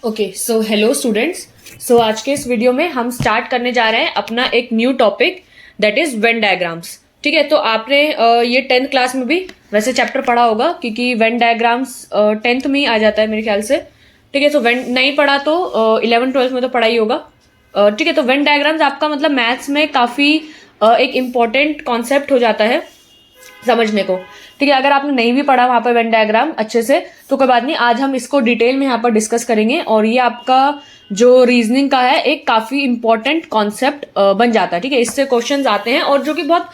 Okay so hello students. So आज के इस वीडियो में हम स्टार्ट करने जा रहे हैं अपना एक new topic that is Venn diagrams. ठीक है, तो आपने ये 10th क्लास में भी वैसे चैप्टर पढ़ा होगा क्योंकि वेन डायग्राम्स 10th में ही आ जाता है मेरे ख्याल से। ठीक है, तो वेन नहीं पढ़ा तो 11th-12th में तो पढ़ा ही होगा। ठीक है, तो वेन डायग्राम्स आपका मतलब मैथ्स में काफ़ी एक इम्पॉर्टेंट कॉन्सेप्ट हो जाता है समझने को। ठीक है, अगर आपने नहीं भी पढ़ा वहां पर वेन डायग्राम अच्छे से तो कोई बात नहीं, आज हम इसको डिटेल में यहाँ पर डिस्कस करेंगे और ये आपका जो रीजनिंग का है एक काफी इंपॉर्टेंट कॉन्सेप्ट बन जाता है। ठीक है, इससे क्वेश्चंस आते हैं और जो कि बहुत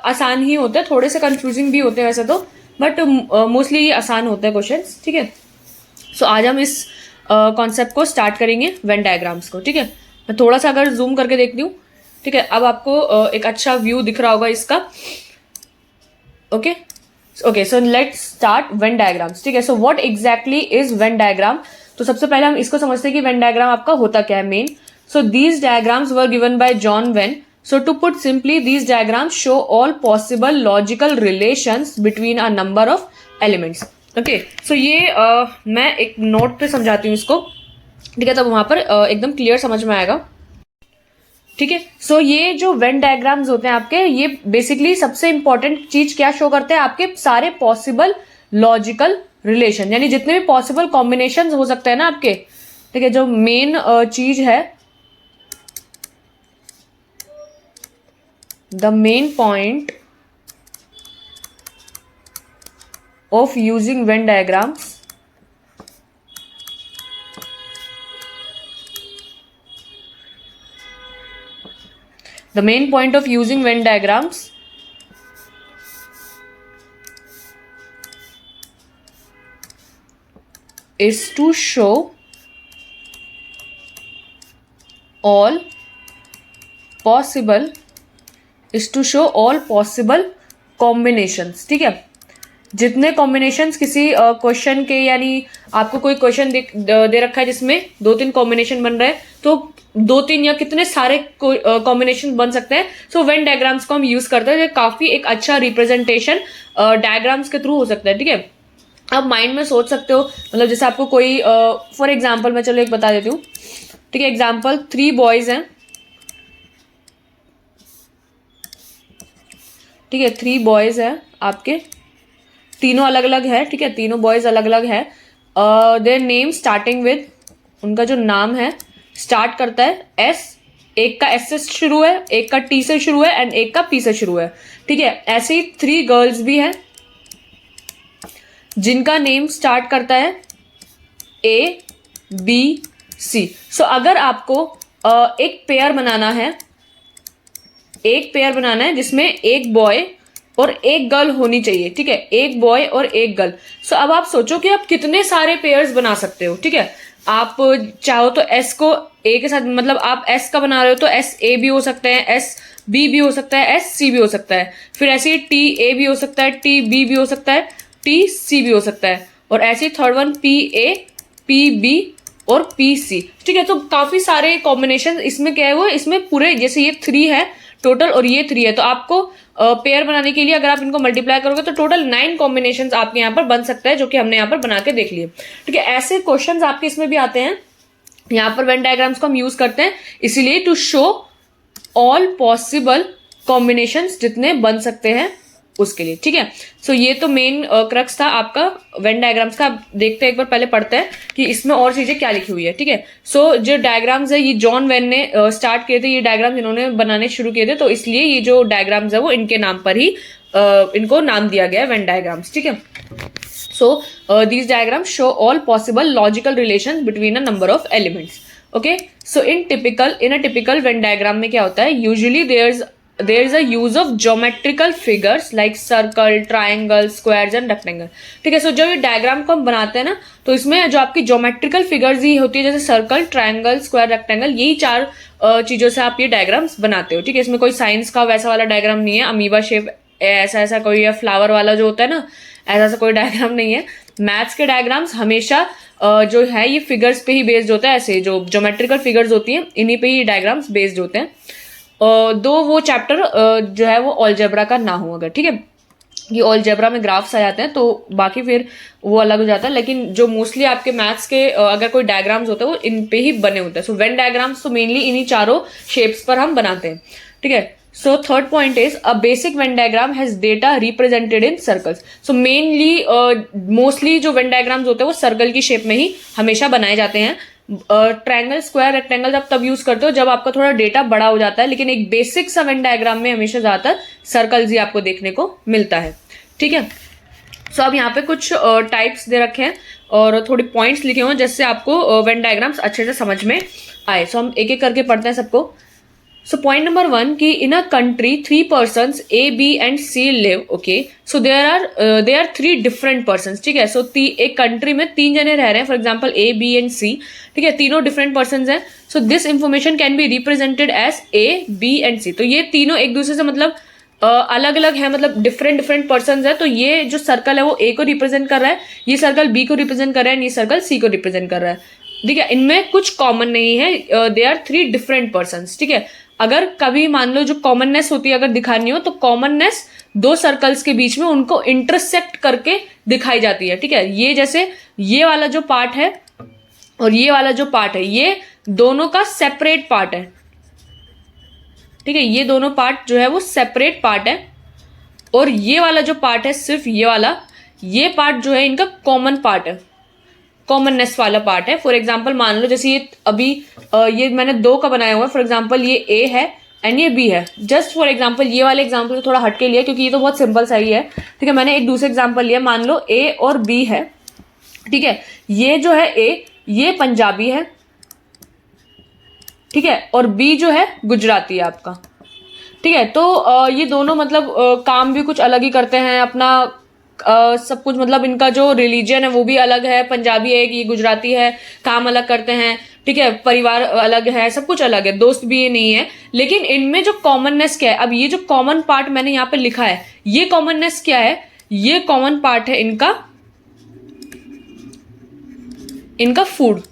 आसान ही होते हैं, थोड़े से कंफ्यूजिंग भी होते हैं वैसे तो, बट मोस्टली ये आसान होते हैं क्वेश्चंस। ठीक है, सो आज हम इस कॉन्सेप्ट को स्टार्ट करेंगे वेन डायग्राम्स को। ठीक है, मैं थोड़ा सा अगर जूम करके देखती हूँ। ठीक है, अब आपको एक अच्छा व्यू दिख रहा होगा इसका। Okay so let's start Venn diagrams. ठीक है, so what exactly is Venn diagram. तो सबसे पहले हम इसको समझते हैं कि वेन डायग्राम आपका होता क्या है main. So these diagrams were given by John Venn. So to put simply these diagrams show all possible logical relations between a number of elements. Okay, so ये मैं एक नोट पे समझाती हूँ इसको। ठीक है, तब वहां पर एकदम क्लियर समझ में आएगा। ठीक है, सो ये जो वेन डायग्राम्स होते हैं आपके, ये बेसिकली सबसे इंपॉर्टेंट चीज क्या शो करते हैं, आपके सारे पॉसिबल लॉजिकल रिलेशन, यानी जितने भी पॉसिबल कॉम्बिनेशन हो सकते हैं ना आपके। ठीक है, जो मेन चीज है, the main point of using Venn diagrams the main point of using Venn diagrams is to show all possible combinations। ठीक है, जितने कॉम्बिनेशंस किसी क्वेश्चन के, यानी आपको कोई क्वेश्चन दे रखा है जिसमें 2-3 कॉम्बिनेशन बन रहे हैं, तो 2-3 या कितने सारे कॉम्बिनेशन बन सकते हैं। सो वेन डायग्राम्स को हम यूज करते हैं, काफी एक अच्छा रिप्रेजेंटेशन डायग्राम्स के थ्रू हो सकता है। ठीक है, आप माइंड में सोच सकते हो, मतलब जैसे आपको कोई फॉर एग्जाम्पल मैं चलो एक बता देती हूँ। ठीक है, एग्जाम्पल 3 बॉयज हैं। ठीक है, 3 बॉयज है आपके, तीनों अलग अलग है। ठीक है, तीनों बॉयज अलग अलग है। देयर नेम स्टार्टिंग विद, उनका जो नाम है स्टार्ट करता है एस, एक का एस से शुरू है, एक का टी से शुरू है एंड एक का पी से शुरू है। ठीक है, ऐसे ही 3 गर्ल्स भी हैं जिनका नेम स्टार्ट करता है ए बी सी। सो अगर आपको एक पेयर बनाना है जिसमें एक बॉय और एक गर्ल होनी चाहिए। ठीक है, एक बॉय और एक गर्ल। सो अब आप सोचो कि आप कितने सारे पेयर्स बना सकते हो। ठीक है, आप चाहो तो एस को ए के साथ, मतलब आप एस का बना रहे हो तो एस ए भी हो सकते हैं, एस बी भी हो सकता है, एस सी भी हो सकता है, फिर ऐसे ही टी ए भी हो सकता है, टी बी भी हो सकता है, टी सी भी हो सकता है, और ऐसे ही third one P A, P B और पी सी। ठीक है, तो काफी सारे कॉम्बिनेशन इसमें क्या है, वो इसमें पूरे, जैसे ये 3 है टोटल और ये 3 है, तो आपको पेयर बनाने के लिए अगर आप इनको मल्टीप्लाई करोगे तो टोटल 9 कॉम्बिनेशंस आपके यहाँ पर बन सकता है, जो कि हमने यहाँ पर बना के देख लिए। ठीक है, ऐसे क्वेश्चंस आपके इसमें भी आते हैं। यहाँ पर वेन डायग्राम्स को हम यूज करते हैं इसीलिए to show all possible combinations जितने बन सकते हैं उसके लिए। ठीक है, सो ये तो मेन क्रक्स था आपका वेन डायग्राम्स का। देखते हैं एक बार, पहले पढ़ते हैं कि इसमें और चीजें क्या लिखी हुई है। ठीक है, सो जो डायग्राम्स है ये जॉन वेन ने स्टार्ट किए थे, ये डायग्राम्स इन्होंने बनाने शुरू किए थे, तो इसलिए ये जो डायग्राम्स है वो इनके नाम पर ही इनको नाम दिया गया है वेन डायग्राम्स। ठीक है, सो these diagrams show all possible logical relation between a number of elements. Okay, so in a typical Venn diagram में क्या होता है, usually there is a use of geometrical figures like circle, triangle, squares and rectangle। ठीक है, सो जब ये diagram को हम बनाते हैं ना, तो इसमें जो आपकी ज्योमेट्रिकल फिगर्स ही होती है, जैसे सर्कल, ट्रायंगल, स्क्वायर, रेक्टेंगल, यही 4 चीजों से आप ये डायग्राम्स बनाते हो। ठीक है, इसमें कोई साइंस का वैसा वाला डायग्राम नहीं है, अमीबा शेप ऐसा कोई फ्लावर वाला जो होता है ना, ऐसा कोई डायग्राम नहीं है। मैथ्स के डायग्राम्स हमेशा जो है ये फिगर्स पे ही बेस्ड होता है, ऐसे जो ज्योमेट्रिकल फिगर्स होती हैं इन्हीं पे ही डायग्राम्स बेस्ड होते हैं, दो वो चैप्टर जो है वो अलजेब्रा का ना हो अगर। ठीक है, ये अलजेब्रा में ग्राफ्स आ जाते हैं, तो बाकी फिर वो अलग हो जाता है। लेकिन जो मोस्टली आपके मैथ्स के अगर कोई डायग्राम्स होते हैं वो इन पे ही बने होते हैं। सो वेन डायग्राम्स तो मेनली इन्हीं चारों शेप्स पर हम बनाते हैं, ठीक है। So third point is a basic Venn diagram has data represented in circles. So mainly mostly जो वेन डायग्राम्स होते हैं वो सर्कल की शेप में ही हमेशा बनाए जाते हैं। ट्रायंगल, स्क्वायर, रेक्टेंगल आप तब यूज करते हो जब आपका थोड़ा डेटा बड़ा हो जाता है, लेकिन एक बेसिक सा वेन डायग्राम में हमेशा ज्यादातर सर्कल्स ही आपको देखने को मिलता है, ठीक है। सो अब यहाँ पे कुछ टाइप्स दे रखे हैं और थोड़ी पॉइंट्स लिखे हुए हैं जिससे आपको वेन डायग्राम्स अच्छे से समझ में आए। सो हम एक एक करके पढ़ते हैं सबको। सो पॉइंट नंबर 1 कि in a country 3 persons A, B and C live, okay. So there are 3 different person, ठीक है। सो एक कंट्री में 3 जने रह रहे हैं, for example A, B and C, ठीक है। तीनों डिफरेंट पर्सन हैं। So this information can be represented as A, B and C। तो ये तीनों एक दूसरे से मतलब अलग अलग है, मतलब डिफरेंट पर्सन है। तो ये जो सर्कल है वो A को रिप्रेजेंट कर रहा है, ये सर्कल B को रिप्रेजेंट कर रहा है, ये सर्कल C को रिप्रेजेंट कर रहा है, ठीक है। इनमें कुछ कॉमन नहीं है, दे आर 3 डिफरेंट पर्सन, ठीक है। अगर कभी मान लो जो कॉमननेस होती है अगर दिखानी हो तो कॉमननेस 2 सर्कल्स के बीच में उनको इंटरसेक्ट करके दिखाई जाती है, ठीक है। ये जैसे ये वाला जो पार्ट है और ये वाला जो पार्ट है ये दोनों का सेपरेट पार्ट है, ठीक है। ये दोनों पार्ट जो है वो सेपरेट पार्ट है और ये वाला जो पार्ट है सिर्फ ये वाला, ये पार्ट जो है इनका कॉमन पार्ट है, कॉमननेस वाला पार्ट है। फॉर एग्जाम्पल मान लो जैसे ये अभी ये मैंने 2 का बनाया हुआ है, फॉर एग्जाम्पल ये A है एंड ये B है। जस्ट फॉर एग्जाम्पल ये वाले एग्जाम्पल थोड़ा हटके लिया क्योंकि ये तो बहुत सिंपल सा ही है, ठीक है। मैंने एक दूसरे एग्जाम्पल लिया, मान लो A और B है, ठीक है। ये जो है A ये पंजाबी है, ठीक है, और B जो है गुजराती है आपका, ठीक है। तो ये दोनों मतलब काम भी कुछ अलग ही करते हैं अपना, सब कुछ मतलब इनका जो रिलीजन है वो भी अलग है, पंजाबी है, ये गुजराती है, काम अलग करते हैं, ठीक है, परिवार अलग है, सब कुछ अलग है, दोस्त भी ये नहीं है। लेकिन इनमें जो कॉमननेस क्या है, अब ये जो कॉमन पार्ट मैंने यहाँ पे लिखा है ये कॉमननेस क्या है, ये कॉमन पार्ट है इनका फूड।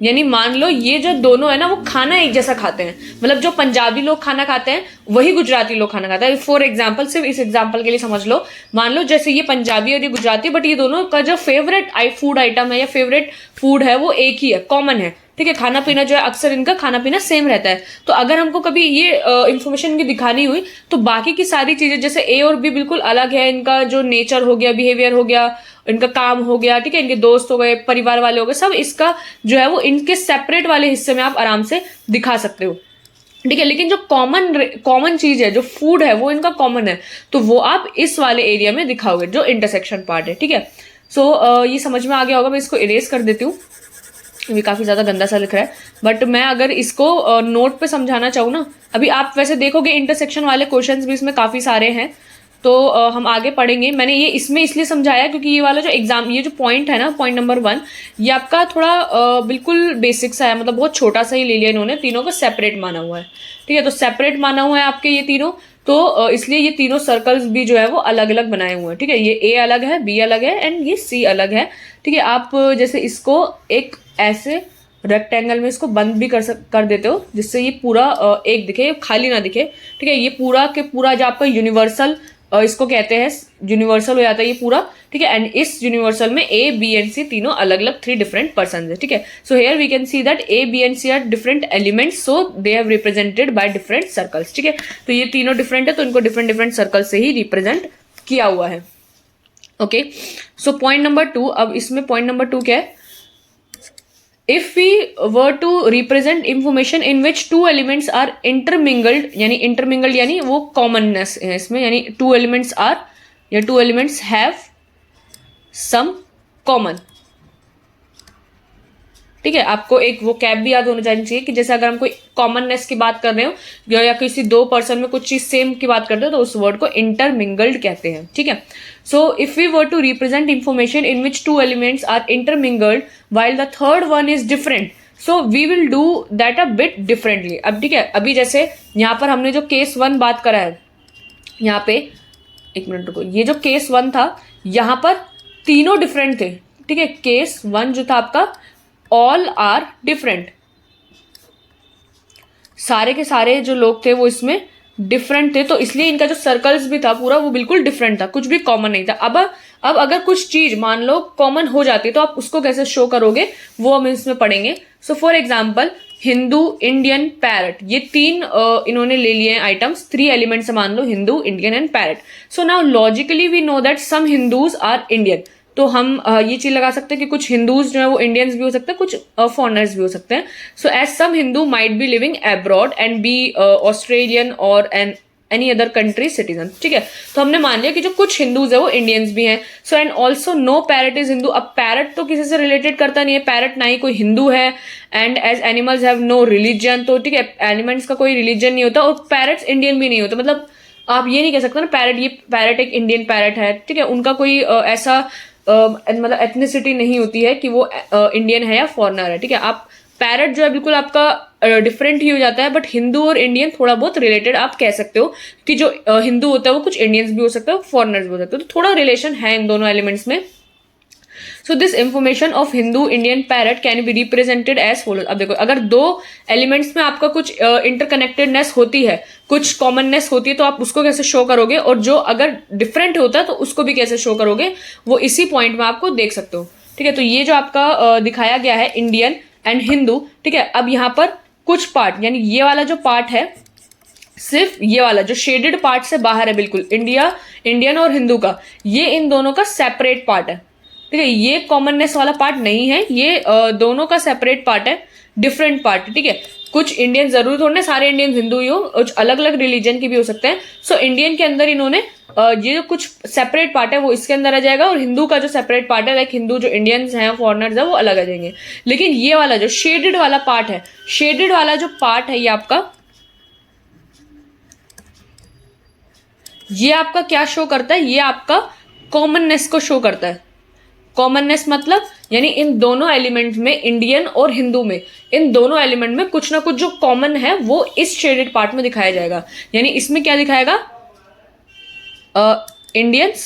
यानी मान लो ये जो दोनों है ना वो खाना एक जैसा खाते हैं, मतलब जो पंजाबी लोग खाना खाते हैं वही गुजराती लोग खाना खाते हैं। फॉर एग्जांपल, सिर्फ इस एग्जांपल के लिए समझ लो, मान लो जैसे ये पंजाबी और ये गुजराती, बट ये दोनों का जो फेवरेट फूड आइटम है या फेवरेट फूड है वो एक ही है, कॉमन है, ठीक है। खाना पीना जो है अक्सर इनका खाना पीना सेम रहता है। तो अगर हमको कभी ये इंफॉर्मेशन इनकी दिखानी हुई तो बाकी की सारी चीजें जैसे A और B बिल्कुल अलग है, इनका जो नेचर हो गया, बिहेवियर हो गया, इनका काम हो गया, ठीक है, इनके दोस्त हो गए, परिवार वाले हो गए, सब इसका जो है वो इनके सेपरेट वाले हिस्से में आप आराम से दिखा सकते हो, ठीक है। लेकिन जो कॉमन चीज है, जो फूड है, वो इनका कॉमन है, तो वो आप इस वाले एरिया में दिखाओगे जो इंटरसेक्शन पार्ट है, ठीक है। सो ये समझ में आ गया होगा। मैं इसको इरेज कर देती हूँ, ये काफी ज्यादा गंदा सा लिख रहा है, बट मैं अगर इसको नोट पे समझाना चाहूँ ना, अभी आप वैसे देखोगे इंटरसेक्शन वाले क्वेश्चंस भी इसमें काफी सारे हैं, तो हम आगे पढ़ेंगे। मैंने ये इसमें इसलिए समझाया क्योंकि ये वाला जो एग्जाम, ये जो पॉइंट है ना, पॉइंट नंबर 1, ये आपका थोड़ा बिल्कुल बेसिक सा है, मतलब बहुत छोटा सा ही ले लिया इन्होंने, तीनों को सेपरेट माना हुआ है, ठीक है। तो सेपरेट माना हुआ है आपके ये तीनों, तो इसलिए ये तीनों सर्कल्स भी जो है वो अलग अलग बनाए हुए हैं, ठीक है। ये A अलग है, B अलग है एंड ये C अलग है, ठीक है। आप जैसे इसको एक ऐसे रेक्टेंगल में इसको बंद भी कर देते हो जिससे ये पूरा एक दिखे, खाली ना दिखे, ठीक है। ये पूरा के पूरा जो आपका यूनिवर्सल इसको कहते हैं, यूनिवर्सल हो जाता है ये पूरा, ठीक है। एंड इस यूनिवर्सल में A, B and C तीनों अलग अलग 3 डिफरेंट पर्सन है, ठीक है। So here we can see that A, B and C are different elements, so they have represented by different circles, ठीक है। तो ये तीनों डिफरेंट है तो इनको डिफरेंट सर्कल से ही रिप्रेजेंट किया हुआ है, ओके। सो पॉइंट नंबर 2, अब इसमें पॉइंट नंबर 2 क्या है, if we were to represent information in which 2 elements are intermingled, यानी वो कॉमननेस है इसमें, यानी 2 elements are या 2 elements have some common, ठीक है। आपको एक वो कैप भी याद होना चाहिए कि जैसे अगर हम कोई कॉमननेस की बात कर रहे हो या किसी 2 पर्सन में कुछ चीज सेम की बात करते हो तो उस वर्ड को इंटरमिंगल्ड कहते हैं, ठीक है। So if we were to represent information in which 2 elements are intermingled while the third one is different, so we will do that a bit differently. अब ठीक है, अभी जैसे यहाँ पर हमने जो केस 1 बात करा है, यहाँ पे एक मिनट रुको, ये जो केस 1 था यहाँ पर तीनों डिफरेंट थे, ठीक है। केस 1 जो था आपका ऑल आर डिफरेंट, सारे के सारे जो लोग थे वो इसमें डिफरेंट थे, तो इसलिए इनका जो सर्कल्स भी था पूरा वो बिल्कुल डिफरेंट था, कुछ भी कॉमन नहीं था। अब अगर कुछ चीज मान लो कॉमन हो जाती है तो आप उसको कैसे शो करोगे वो हम इसमें पढ़ेंगे। सो for example Hindu, Indian, parrot, ये तीन इन्होंने ले लिए हैं आइटम्स, 3 एलिमेंट्स मान लो, Hindu, Indian and parrot. So now logically we know that some Hindus are Indian, तो हम ये चीज लगा सकते हैं कि कुछ हिंदूज जो है वो इंडियंस भी हो सकते हैं, कुछ फॉरेनर्स भी हो सकते हैं। So as some Hindu might be living abroad and B Australian और एनी अदर कंट्री सिटीजन, ठीक है। तो हमने मान लिया कि जो कुछ हिंदूज है वो इंडियंस भी हैं। So and also no parrot is Hindu. अब पैरट तो किसी से रिलेटेड करता नहीं है, पैरट ना ही कोई हिंदू है, and as animals have no religion, तो ठीक है एनिमल्स का कोई रिलीजन नहीं होता, और पैरट्स इंडियन भी नहीं होता। मतलब आप ये नहीं कह सकते ना पैरट एक इंडियन पैरट है, ठीक है, उनका कोई ऐसा मतलब एथनिसिटी नहीं होती है कि वो इंडियन है या फॉरेनर है, ठीक है। आप पैरट जो है बिल्कुल आपका डिफरेंट ही हो जाता है, बट हिंदू और इंडियन थोड़ा बहुत रिलेटेड आप कह सकते हो कि जो हिंदू होता है वो कुछ इंडियंस भी हो सकता है, फॉरेनर्स भी हो सकते हो, तो थोड़ा रिलेशन है इन दोनों एलिमेंट्स में। So this information of Hindu, Indian, parrot can be represented as follows. अब देखो अगर दो एलिमेंट्स में आपका कुछ इंटरकनेक्टेडनेस होती है, कुछ कॉमननेस होती है, तो आप उसको कैसे शो करोगे, और जो अगर डिफरेंट होता है तो उसको भी कैसे शो करोगे, वो इसी पॉइंट में आपको देख सकते हो, ठीक है। तो ये जो आपका दिखाया गया है इंडियन एंड हिंदू, ठीक है। अब यहाँ पर कुछ पार्ट, यानी ये वाला जो पार्ट है, सिर्फ ये वाला जो शेडेड पार्ट से बाहर है बिल्कुल, इंडियन और हिंदू का, ये इन दोनों का सेपरेट पार्ट है, ठीक है। ये कॉमननेस वाला पार्ट नहीं है, ये दोनों का सेपरेट पार्ट है, डिफरेंट पार्ट, ठीक है। कुछ इंडियन जरूर थोड़े सारे इंडियन हिंदू ही हो, कुछ अलग अलग रिलीजन के भी हो सकते हैं। सो इंडियन के अंदर इन्होंने ये जो कुछ सेपरेट पार्ट है वो इसके अंदर आ जाएगा, और हिंदू का जो सेपरेट पार्ट है, लाइक हिंदू जो इंडियंस हैं, फॉरेनर्स है, वो अलग आ जाएंगे। लेकिन ये वाला जो शेडेड वाला पार्ट है, शेडेड वाला जो पार्ट है, ये आपका क्या शो करता है, ये आपका कॉमननेस को शो करता है। कॉमननेस मतलब यानी इन दोनों एलिमेंट में, इंडियन और हिंदू में, इन दोनों एलिमेंट में कुछ ना कुछ जो कॉमन है वो इस शेडेड पार्ट में दिखाया जाएगा। यानी इसमें क्या दिखाएगा, इंडियंस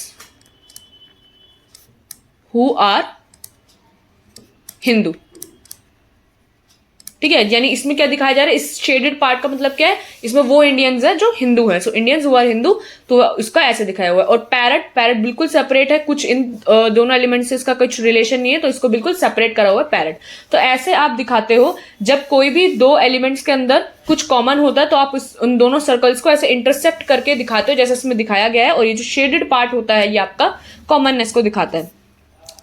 हु आर हिंदू, ठीक है। यानी इसमें क्या दिखाया जा रहा है, इस शेडेड पार्ट का मतलब क्या है, इसमें वो इंडियंस है जो हिंदू है, सो इंडियंस हु आर हिंदू, तो इसका ऐसे दिखाया हुआ है। और पैरट बिल्कुल सेपरेट है, कुछ इन दोनों एलिमेंट से इसका कुछ रिलेशन नहीं है, तो इसको बिल्कुल सेपरेट करा हुआ है पैरट। तो ऐसे आप दिखाते हो जब कोई भी दो एलिमेंट्स के अंदर कुछ कॉमन होता है, तो आप उन दोनों सर्कल्स को ऐसे इंटरसेक्ट करके दिखाते हो, जैसे इसमें दिखाया गया है। और ये जो शेडेड पार्ट होता है ये आपका कॉमननेस को दिखाता है,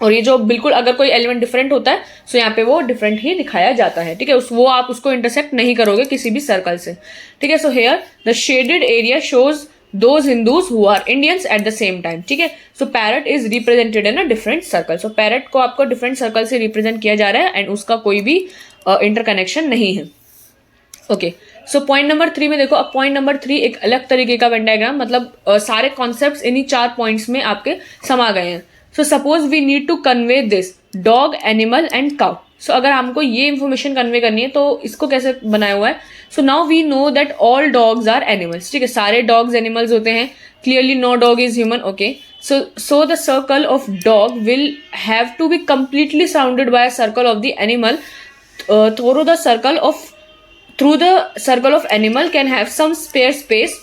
और ये जो बिल्कुल अगर कोई एलिमेंट डिफरेंट होता है तो यहाँ पे वो डिफरेंट ही दिखाया जाता है, ठीक है। वो आप उसको इंटरसेक्ट नहीं करोगे किसी भी सर्कल से, ठीक है। So here the shaded area shows those Hindus who are Indians at the same time, ठीक है। So parrot is represented in a different circle. So parrot को आपको डिफरेंट सर्कल से रिप्रेजेंट किया जा रहा है, एंड उसका कोई भी इंटरकनेक्शन नहीं है, ओके। सो पॉइंट नंबर 3 में देखो, अब पॉइंट नंबर 3 एक अलग तरीके का वेन डायग्राम, मतलब सारे कॉन्सेप्ट इन्हीं 4 पॉइंट्स में आपके समा गए हैं। So suppose we need to convey this dog, animal and cow. So अगर हमको ये इंफॉर्मेशन कन्वे करनी है तो इसको कैसे बनाया हुआ है, so now we know that all dogs are animals, ठीक है। सारे डॉग्स एनिमल्स होते हैं, clearly no dog is human, okay. So the circle of dog will have to be completely surrounded by a circle of the animal. Through the circle of animal can have some spare space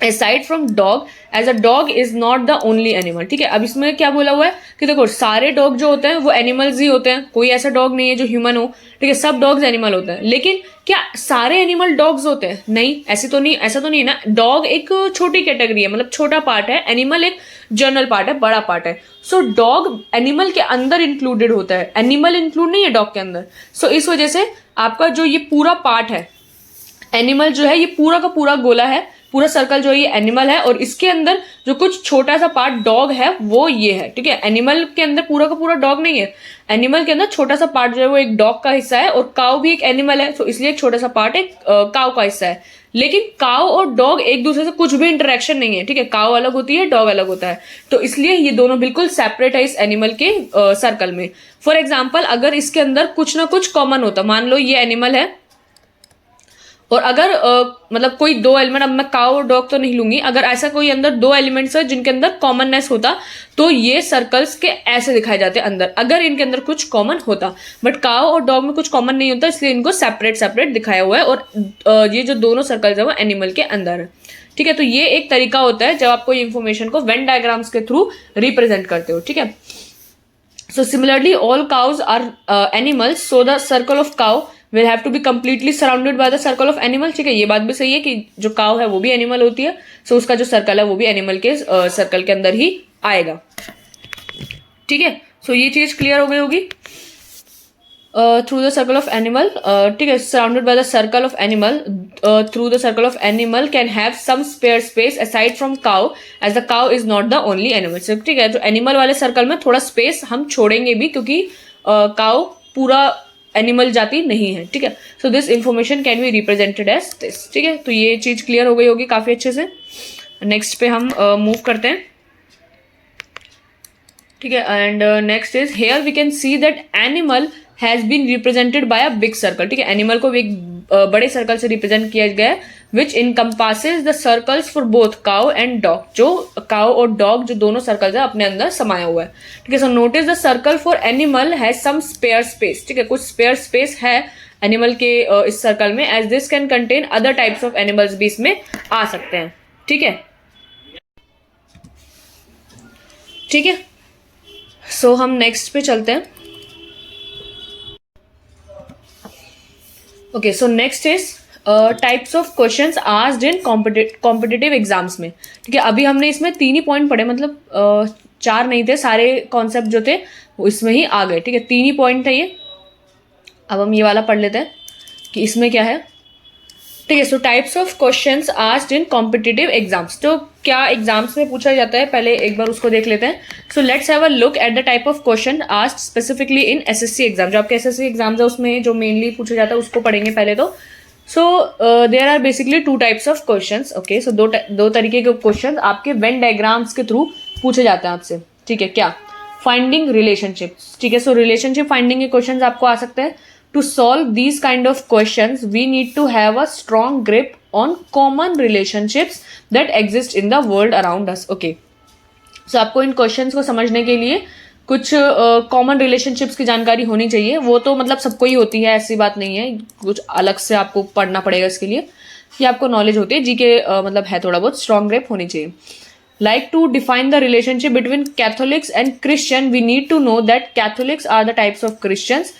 aside from dog, as a dog is not the only animal, ठीक है। अब इसमें क्या बोला हुआ है कि देखो सारे डॉग जो होते हैं वो एनिमल्स ही होते हैं, कोई ऐसा डॉग नहीं है जो ह्यूमन हो, ठीक है। सब डॉग्स एनिमल होते हैं, लेकिन क्या सारे एनिमल डॉग्स होते हैं? नहीं, ऐसा तो नहीं है ना। डॉग एक छोटी कैटेगरी है, मतलब छोटा पार्ट है, एनिमल एक जनरल पार्ट है, बड़ा पार्ट है। सो डॉग एनिमल के अंदर इंक्लूडेड होता है, एनिमल इंक्लूड नहीं है डॉग के अंदर। सो इस वजह से आपका जो ये पूरा पार्ट है एनिमल जो है, ये पूरा का पूरा गोला है, पूरा सर्कल जो है ये एनिमल है, और इसके अंदर जो कुछ छोटा सा पार्ट डॉग है वो ये है, ठीक है। एनिमल के अंदर पूरा का पूरा डॉग नहीं है, एनिमल के अंदर छोटा सा पार्ट जो है वो एक डॉग का हिस्सा है, और काउ भी एक एनिमल है, तो इसलिए एक छोटा सा पार्ट एक काउ का हिस्सा है। लेकिन काउ और डॉग एक दूसरे से कुछ भी इंटरेक्शन नहीं है, ठीक है। काउ अलग होती है, डॉग अलग होता है, तो इसलिए ये दोनों बिल्कुल सेपरेट है इस एनिमल के सर्कल में। फॉर एग्जाम्पल अगर इसके अंदर कुछ ना कुछ कॉमन होता, मान लो ये एनिमल है और अगर मतलब कोई दो एलिमेंट, अब मैं काउ और डॉग तो नहीं लूंगी, अगर ऐसा कोई अंदर दो एलिमेंट्स है जिनके अंदर कॉमननेस होता तो ये सर्कल्स के ऐसे दिखाए जाते अंदर, अगर इनके अंदर कुछ कॉमन होता। बट काउ और डॉग में कुछ कॉमन नहीं होता, इसलिए इनको सेपरेट सेपरेट दिखाया हुआ है, और ये जो दोनों सर्कल्स है वो एनिमल के अंदर है। ठीक है, तो ये एक तरीका होता है जब आप कोई इंफॉर्मेशन को वेन डायग्राम्स के थ्रू रिप्रेजेंट करते हो। ठीक है, so similarly all cows are animals, so the circle of cow will have to be completely surrounded by the circle of animal। ठीक है, ये बात भी सही है कि जो काउ है वो भी एनिमल होती है, so उसका जो सर्कल है वो भी एनिमल के सर्कल के अंदर ही आएगा। ठीक है, so ये चीज क्लियर हो गई होगी। Through the circle of animal, ठीक है, surrounded by the circle of animal, through the circle of animal can have some spare space aside from cow as the cow is not the only animal. ठीक है, तो animal वाले circle में थोड़ा space हम छोड़ेंगे भी, क्योंकि काउ पूरा एनिमल जाति नहीं है। ठीक है, so this information can be represented as this. ठीक है, तो ये चीज क्लियर हो गई होगी काफी अच्छे से। नेक्स्ट पे हम मूव करते हैं। ठीक है, and next is here we can see that animal has been represented by a big circle. ठीक है, एनिमल को एक बड़े सर्कल से रिप्रेजेंट किया गया है, which encompasses the circles for both cow and dog. जो काउ और डॉग जो दोनों सर्कल्स है अपने अंदर समाया हुआ है। ठीक है, so notice the circle for animal has some spare space. ठीक है, कुछ स्पेयर स्पेस है एनिमल के इस सर्कल में, as this can contain other types of animals भी इसमें आ सकते हैं। ठीक है, ठीक है, सो हम नेक्स्ट पे चलते हैं। Okay, so next is types of questions asked in competitive exams में। ठीक है, अभी हमने इसमें 3 ही पॉइंट पढ़े, मतलब 4 नहीं थे, सारे कॉन्सेप्ट जो थे वो इसमें ही आ गए। ठीक है, 3 ही पॉइंट थे ये। अब हम ये वाला पढ़ लेते हैं कि इसमें क्या है। ठीक है, सो types of questions asked in competitive exams, तो क्या एग्जाम्स में पूछा जाता है, पहले एक बार उसको देख लेते हैं। So let's have a look at the type of question asked specifically in SSC exam. जो आपके एसएससी एग्जाम्स है उसमें जो मेनली पूछा जाता है उसको पढ़ेंगे पहले तो। So there are basically 2 types of questions. Okay, so दो तरीके के क्वेश्चन आपके वेन डायग्राम्स के थ्रू पूछे जाते हैं आपसे। ठीक है, क्या फाइंडिंग रिलेशनशिप्स। ठीक है, सो रिलेशनशिप फाइंडिंग के क्वेश्चन आपको आ सकते हैं। To solve these kind of questions, we need to have a strong grip on common relationships that exist in the world around us. Okay, so आपको इन questions को समझने के लिए कुछ कॉमन रिलेशनशिप्स की जानकारी होनी चाहिए। वो तो मतलब सबको ही होती है, ऐसी बात नहीं है, कुछ अलग से आपको पढ़ना पड़ेगा इसके लिए। ये आपको नॉलेज होती है, जी के मतलब है, थोड़ा बहुत स्ट्रॉन्ग ग्रिप होनी चाहिए। Like to define the relationship between Catholics and Christian, we need to know that Catholics are the types of Christians.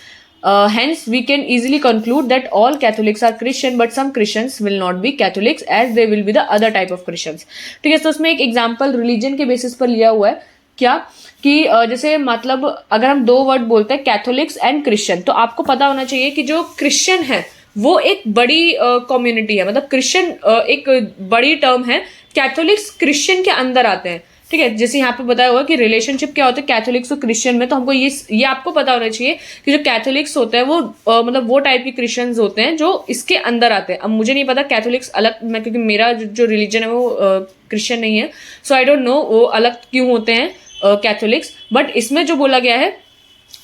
Hence, we can easily conclude that all Catholics are Christian, but some Christians will not be Catholics, as they will be the other type of Christians. ठीक है, तो उसमें एक example religion के basis पर लिया हुआ है। क्या कि जैसे मतलब अगर हम 2 वर्ड बोलते हैं कैथोलिक्स एंड क्रिश्चियन, तो आपको पता होना चाहिए कि जो क्रिश्चियन है वो एक बड़ी कम्युनिटी है, मतलब क्रिश्चियन एक बड़ी टर्म है, कैथोलिक्स क्रिश्चियन के अंदर आते हैं। ठीक है, जैसे यहाँ पे बताया हुआ कि रिलेशनशिप क्या होता है कैथोलिक्स और क्रिश्चियन में, तो हमको ये आपको पता होना चाहिए कि जो कैथोलिक्स होते हैं वो मतलब वो टाइप के क्रिश्चियंस होते हैं जो इसके अंदर आते हैं। अब मुझे नहीं पता कैथोलिक्स अलग, मैं क्योंकि मेरा जो रिलीजन है वो क्रिश्चियन नहीं है, सो आई डोंट नो वो अलग क्यों होते हैं कैथोलिक्स। बट इसमें जो बोला गया है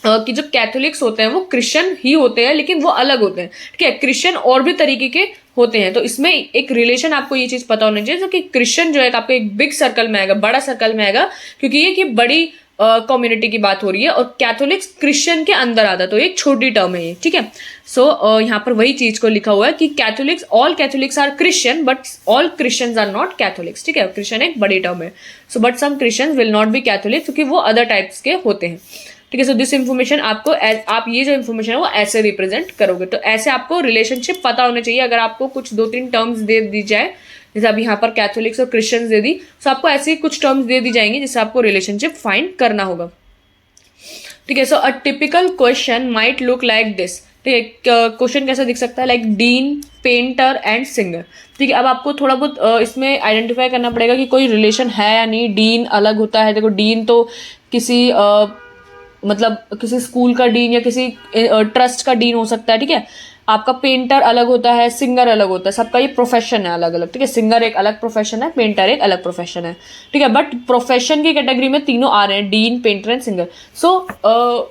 कि जो कैथोलिक्स होते हैं वो क्रिश्चियन ही होते हैं, लेकिन वो अलग होते हैं। ठीक है, क्रिश्चियन और भी तरीके के होते हैं, तो इसमें एक रिलेशन आपको ये चीज पता होनी चाहिए, जो कि क्रिश्चियन जो है आपको एक बिग सर्कल में आएगा, बड़ा सर्कल में आएगा, क्योंकि ये कि बड़ी कम्युनिटी की बात हो रही है, और कैथोलिक्स क्रिश्चियन के अंदर आता है, तो एक छोटी टर्म है ये। ठीक है, सो यहाँ पर वही चीज को लिखा हुआ है कि Catholics, all Catholics are Christian but all Christians are not Catholics. ठीक है, क्रिश्चियन एक बड़ी टर्म है, so but some Christians will not be Catholics, क्योंकि वो अदर टाइप्स के होते हैं। ठीक है, सो दिस इन्फॉर्मेशन आपको आप ये जो इन्फॉर्मेशन है वो ऐसे रिप्रेजेंट करोगे, तो ऐसे आपको रिलेशनशिप पता होना चाहिए। अगर आपको कुछ 2-3 टर्म्स दे दी जाए, जैसे अब यहाँ पर कैथोलिक्स और क्रिश्चियंस दे दी, तो आपको ऐसी कुछ टर्म्स दे दी जाएंगी जिससे आपको रिलेशनशिप फाइंड करना होगा। ठीक है, so a typical question might look like this. ठीक है, क्वेश्चन कैसा दिख सकता है, like dean, painter and singer. ठीक है, अब आपको थोड़ा बहुत इसमें आइडेंटिफाई करना पड़ेगा कि कोई रिलेशन है या नहीं। डीन अलग होता है, देखो डीन तो किसी मतलब किसी स्कूल का डीन या किसी ट्रस्ट का डीन हो सकता है। ठीक है, आपका पेंटर अलग होता है, सिंगर अलग होता है, सबका ये प्रोफेशन है अलग अलग, ठीक है। सिंगर एक अलग प्रोफेशन है, पेंटर एक अलग प्रोफेशन है, ठीक है। बट प्रोफेशन की कैटेगरी में तीनों आ रहे हैं, dean, painter and singer. So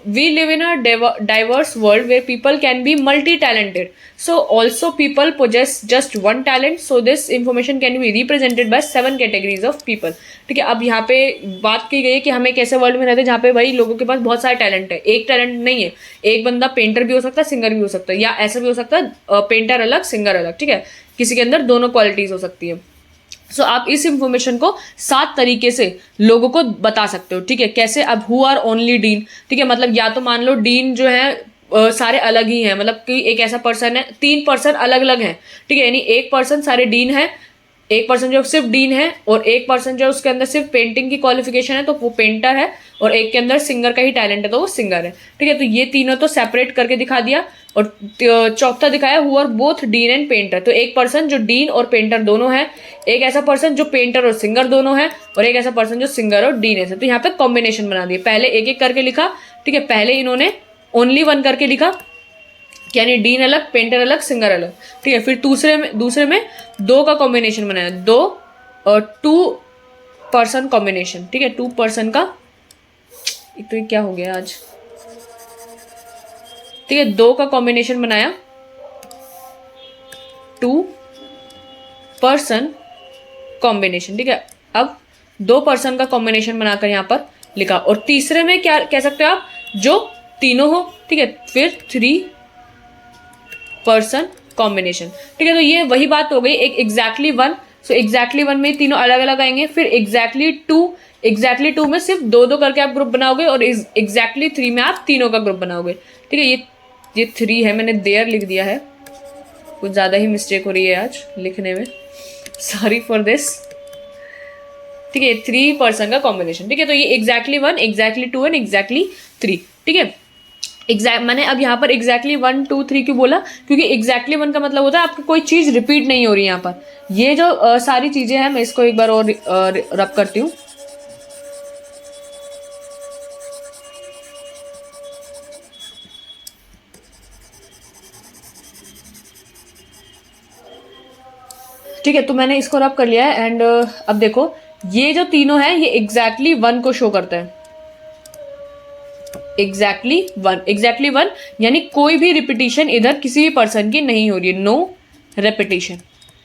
we live in a diverse world where people can be multi talented, so also people possess just one talent, so this information can be represented by 7 categories of people, ठीक है। अब यहाँ पे बात की गई है कि हम एक ऐसे वर्ल्ड में रहते हैं जहाँ पे भाई लोगों के पास बहुत सारे टैलेंट है, एक टैलेंट नहीं है। एक बंदा पेंटर भी हो सकता है, सिंगर भी हो सकता है, या ऐसा भी हो सकता है पेंटर अलग सिंगर अलग, ठीक है। किसी के अंदर दोनों क्वालिटीज हो सकती है। सो आप इस इंफॉर्मेशन को 7 तरीके से लोगों को बता सकते हो, ठीक है। कैसे? अब हु आर ओनली डीन, ठीक है, मतलब या तो मान लो डीन जो है सारे अलग ही हैं, मतलब कि एक ऐसा पर्सन है, 3 पर्सन अलग अलग हैं, ठीक है। यानी एक पर्सन सारे डीन है, एक पर्सन जो सिर्फ डीन है, और एक पर्सन जो उसके अंदर सिर्फ पेंटिंग की क्वालिफिकेशन है तो वो पेंटर है, और एक के अंदर सिंगर का ही टैलेंट है तो वो सिंगर है, ठीक है। तो ये तीनों तो सेपरेट करके दिखा दिया, और चौथा दिखाया who are both dean and painter, तो एक पर्सन जो डीन और पेंटर दोनों है, एक ऐसा पर्सन जो पेंटर और सिंगर दोनों है, और एक ऐसा पर्सन जो सिंगर और डीन है। तो यहाँ पे कॉम्बिनेशन बना दिए, पहले एक एक करके लिखा, ठीक है। पहले इन्होंने ओनली 1 करके लिखा, यानी डीन अलग, पेंटर अलग, सिंगर अलग, ठीक है। फिर दूसरे में 2 का कॉम्बिनेशन बनाया, 2 और 2 पर्सन कॉम्बिनेशन, ठीक है। 2 पर्सन का, एक तो ये क्या हो गया आज, ठीक है, 2 का कॉम्बिनेशन बनाया, 2 पर्सन कॉम्बिनेशन, ठीक है। अब 2 पर्सन का कॉम्बिनेशन बनाकर यहां पर लिखा, और तीसरे में क्या कह सकते हो आप, जो तीनों हो, ठीक है। फिर 3 पर्सन कॉम्बिनेशन, ठीक है। तो ये वही बात हो गई, एक एग्जैक्टली 1, सो एग्जैक्टली 1 में तीनों अलग अलग आएंगे। फिर एग्जैक्टली 2 में सिर्फ 2 करके आप ग्रुप बनाओगे, और एग्जैक्टली 3 में आप तीनों का ग्रुप बनाओगे, ठीक है। ये 3 है, मैंने देयर लिख दिया है, कुछ ज्यादा ही मिस्टेक हो रही है आज लिखने में, सॉरी फॉर दिस, ठीक है। 3 पर्सन का कॉम्बिनेशन, ठीक है। तो ये एग्जैक्टली 1, एग्जैक्टली 2 एंड एग्जैक्टली 3, ठीक है। मैंने अब यहाँ पर एग्जैक्टली 1, 2, 3 क्यों बोला, क्योंकि एग्जैक्टली 1 का मतलब होता है आपकी कोई चीज रिपीट नहीं हो रही। यहाँ पर ये जो सारी चीजें हैं, मैं इसको एक बार और रब करती हूँ, ठीक है। तो मैंने इसको रब कर लिया है, एंड अब देखो ये जो तीनों है ये एग्जैक्टली 1 को शो करता है, एग्जैक्टली 1 यानी कोई भी रिपीटिशन इधर किसी भी पर्सन की नहीं हो रही है, नो रेपिटेशन।